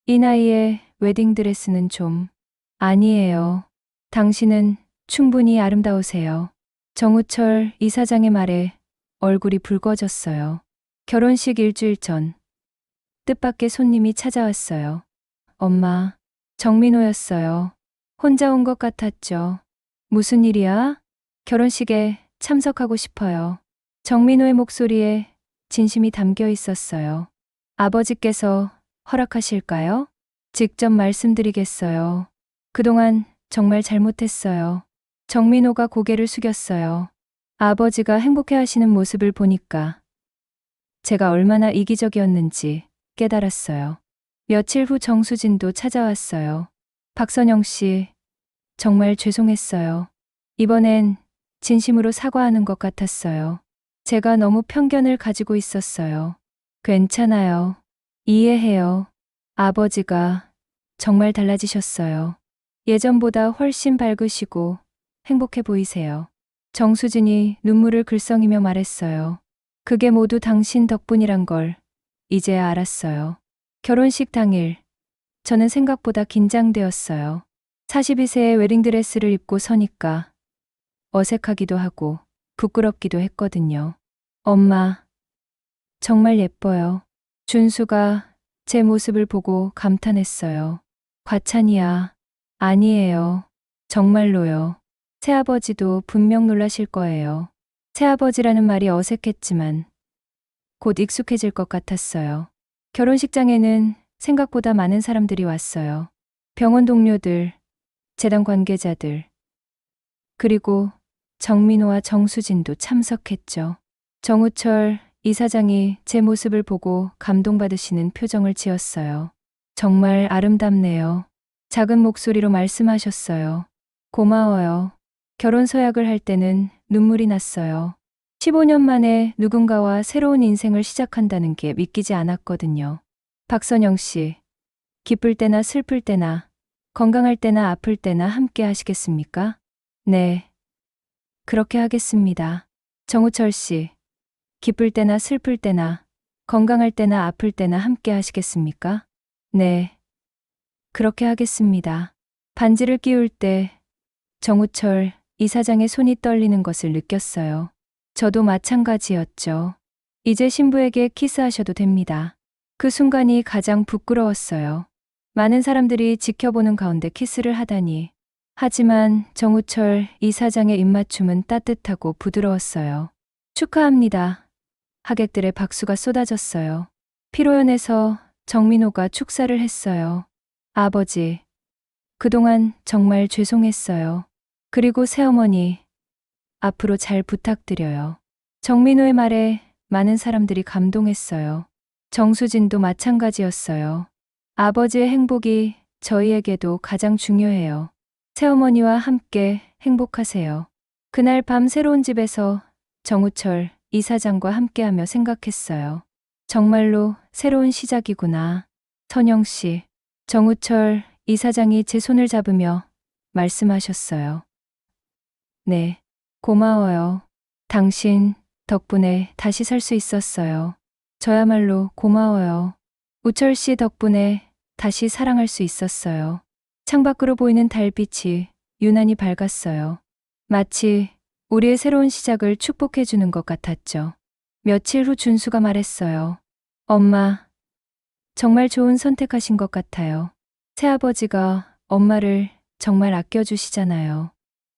이 나이에 웨딩드레스는 좀... 아니에요. 당신은 충분히 아름다우세요. 정우철 이사장의 말에 얼굴이 붉어졌어요. 결혼식 일주일 전, 뜻밖의 손님이 찾아왔어요. 엄마, 정민호였어요. 혼자 온 것 같았죠. 무슨 일이야? 결혼식에 참석하고 싶어요. 정민호의 목소리에 진심이 담겨 있었어요. 아버지께서 허락하실까요? 직접 말씀드리겠어요. 그동안 정말 잘못했어요. 정민호가 고개를 숙였어요. 아버지가 행복해 하시는 모습을 보니까 제가 얼마나 이기적이었는지 깨달았어요. 며칠 후 정수진도 찾아왔어요. 박선영 씨, 정말 죄송했어요. 이번엔 진심으로 사과하는 것 같았어요. 제가 너무 편견을 가지고 있었어요. 괜찮아요. 이해해요. 아버지가 정말 달라지셨어요. 예전보다 훨씬 밝으시고 행복해 보이세요. 정수진이 눈물을 글썽이며 말했어요. 그게 모두 당신 덕분이란 걸 이제야 알았어요. 결혼식 당일, 저는 생각보다 긴장되었어요. 42세의 웨딩드레스를 입고 서니까 어색하기도 하고 부끄럽기도 했거든요. 엄마, 정말 예뻐요. 준수가 제 모습을 보고 감탄했어요. 과찬이야. 아니에요. 정말로요. 새아버지도 분명 놀라실 거예요. 새아버지라는 말이 어색했지만 곧 익숙해질 것 같았어요. 결혼식장에는 생각보다 많은 사람들이 왔어요. 병원 동료들, 재단 관계자들, 그리고 정민호와 정수진도 참석했죠. 정우철 이사장이 제 모습을 보고 감동받으시는 표정을 지었어요. 정말 아름답네요. 작은 목소리로 말씀하셨어요. 고마워요. 결혼 서약을 할 때는 눈물이 났어요. 15년 만에 누군가와 새로운 인생을 시작한다는 게 믿기지 않았거든요. 박선영 씨, 기쁠 때나 슬플 때나, 건강할 때나 아플 때나 함께 하시겠습니까? 네, 그렇게 하겠습니다. 정우철 씨, 기쁠 때나 슬플 때나, 건강할 때나 아플 때나 함께 하시겠습니까? 네, 그렇게 하겠습니다. 반지를 끼울 때 정우철 이사장의 손이 떨리는 것을 느꼈어요. 저도 마찬가지였죠. 이제 신부에게 키스하셔도 됩니다. 그 순간이 가장 부끄러웠어요. 많은 사람들이 지켜보는 가운데 키스를 하다니. 하지만 정우철 이사장의 입맞춤은 따뜻하고 부드러웠어요. 축하합니다. 하객들의 박수가 쏟아졌어요. 피로연에서 정민호가 축사를 했어요. 아버지, 그동안 정말 죄송했어요. 그리고 새어머니, 앞으로 잘 부탁드려요. 정민호의 말에 많은 사람들이 감동했어요. 정수진도 마찬가지였어요. 아버지의 행복이 저희에게도 가장 중요해요. 새어머니와 함께 행복하세요. 그날 밤 새로운 집에서 정우철 이사장과 함께하며 생각했어요. 정말로 새로운 시작이구나. 선영 씨, 정우철 이사장이 제 손을 잡으며 말씀하셨어요. 네, 고마워요. 당신 덕분에 다시 살 수 있었어요. 저야말로 고마워요. 우철 씨 덕분에 다시 사랑할 수 있었어요. 창밖으로 보이는 달빛이 유난히 밝았어요. 마치 우리의 새로운 시작을 축복해주는 것 같았죠. 며칠 후 준수가 말했어요. 엄마, 정말 좋은 선택하신 것 같아요. 새아버지가 엄마를 정말 아껴주시잖아요.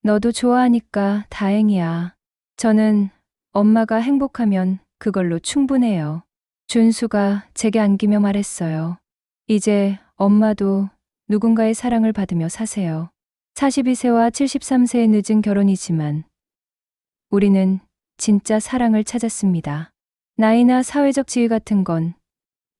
너도 좋아하니까 다행이야. 저는 엄마가 행복하면 그걸로 충분해요. 준수가 제게 안기며 말했어요. 이제 엄마도 누군가의 사랑을 받으며 사세요. 42세와 73세의 늦은 결혼이지만 우리는 진짜 사랑을 찾았습니다. 나이나 사회적 지위 같은 건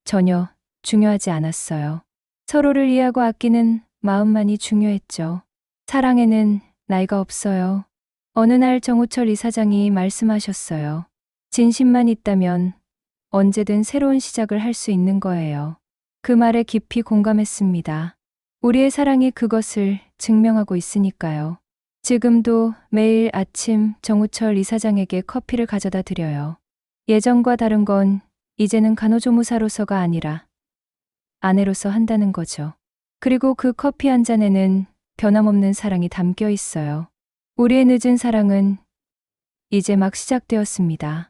전혀 중요하지 않았어요. 서로를 이해하고 아끼는 마음만이 중요했죠. 사랑에는 나이가 없어요. 어느 날 정우철 이사장이 말씀하셨어요. 진심만 있다면 언제든 새로운 시작을 할 수 있는 거예요. 그 말에 깊이 공감했습니다. 우리의 사랑이 그것을 증명하고 있으니까요. 지금도 매일 아침 정우철 이사장에게 커피를 가져다 드려요. 예전과 다른 건 이제는 간호조무사로서가 아니라 아내로서 한다는 거죠. 그리고 그 커피 한 잔에는 변함없는 사랑이 담겨 있어요. 우리의 늦은 사랑은 이제 막 시작되었습니다.